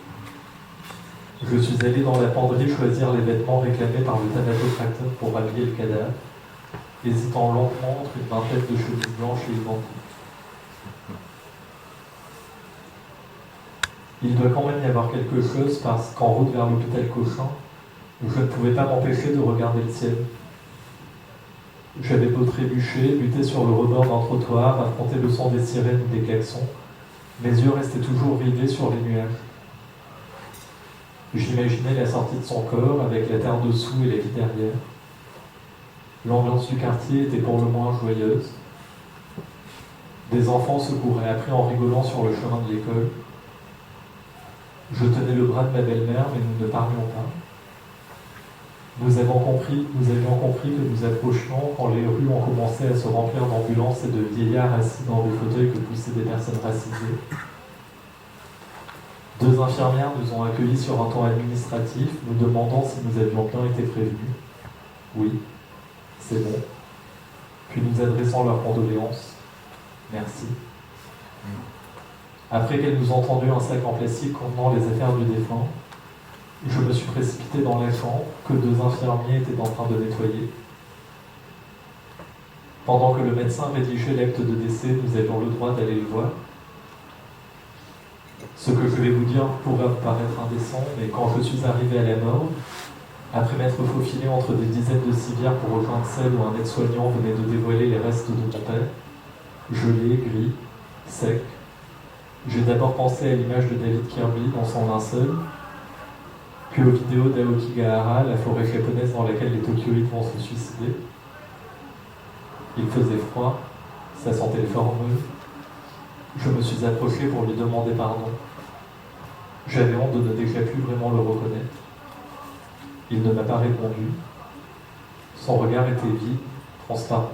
Je suis allé dans la penderie choisir les vêtements réclamés par le thanatopracteur pour habiller le cadavre, hésitant lentement entre une vingtaine de chemises blanches et identiques. Il doit quand même y avoir quelque chose parce qu'en route vers l'hôpital Cochin, je ne pouvais pas m'empêcher de regarder le ciel. J'avais beau trébucher, buter sur le rebord d'un trottoir, affronter le son des sirènes ou des klaxons, mes yeux restaient toujours rivés sur les nuages. J'imaginais la sortie de son corps avec la terre dessous et la vie derrière. L'ambiance du quartier était pour le moins joyeuse. Des enfants se couraient après en rigolant sur le chemin de l'école. Je tenais le bras de ma belle-mère, mais nous ne parlions pas. Nous avions compris que nous approchions quand les rues ont commencé à se remplir d'ambulances et de vieillards assis dans des fauteuils que poussaient des personnes racisées. 2 infirmières nous ont accueillis sur un ton administratif, nous demandant si nous avions bien été prévenus. Oui, c'est bon. Puis nous adressant leurs condoléances. Merci. Après qu'elles nous ont tendu un sac en plastique contenant les affaires du défunt, je me suis précipité dans la chambre que 2 infirmiers étaient en train de nettoyer. Pendant que le médecin rédigeait l'acte de décès, nous avions le droit d'aller le voir. Ce que je vais vous dire pourrait vous paraître indécent, mais quand je suis arrivé à la morgue, après m'être faufilé entre des dizaines de civières pour rejoindre celle où un aide-soignant venait de dévoiler les restes de mon père, gelé, gris, sec, j'ai d'abord pensé à l'image de David Kirby dans son linceul, puis aux vidéos d'Aokigahara, la forêt japonaise dans laquelle les Tokyoïdes vont se suicider. Il faisait froid, ça sentait le formeux. Je me suis approché pour lui demander pardon. J'avais honte de ne déjà plus vraiment le reconnaître. Il ne m'a pas répondu. Son regard était vide, transparent.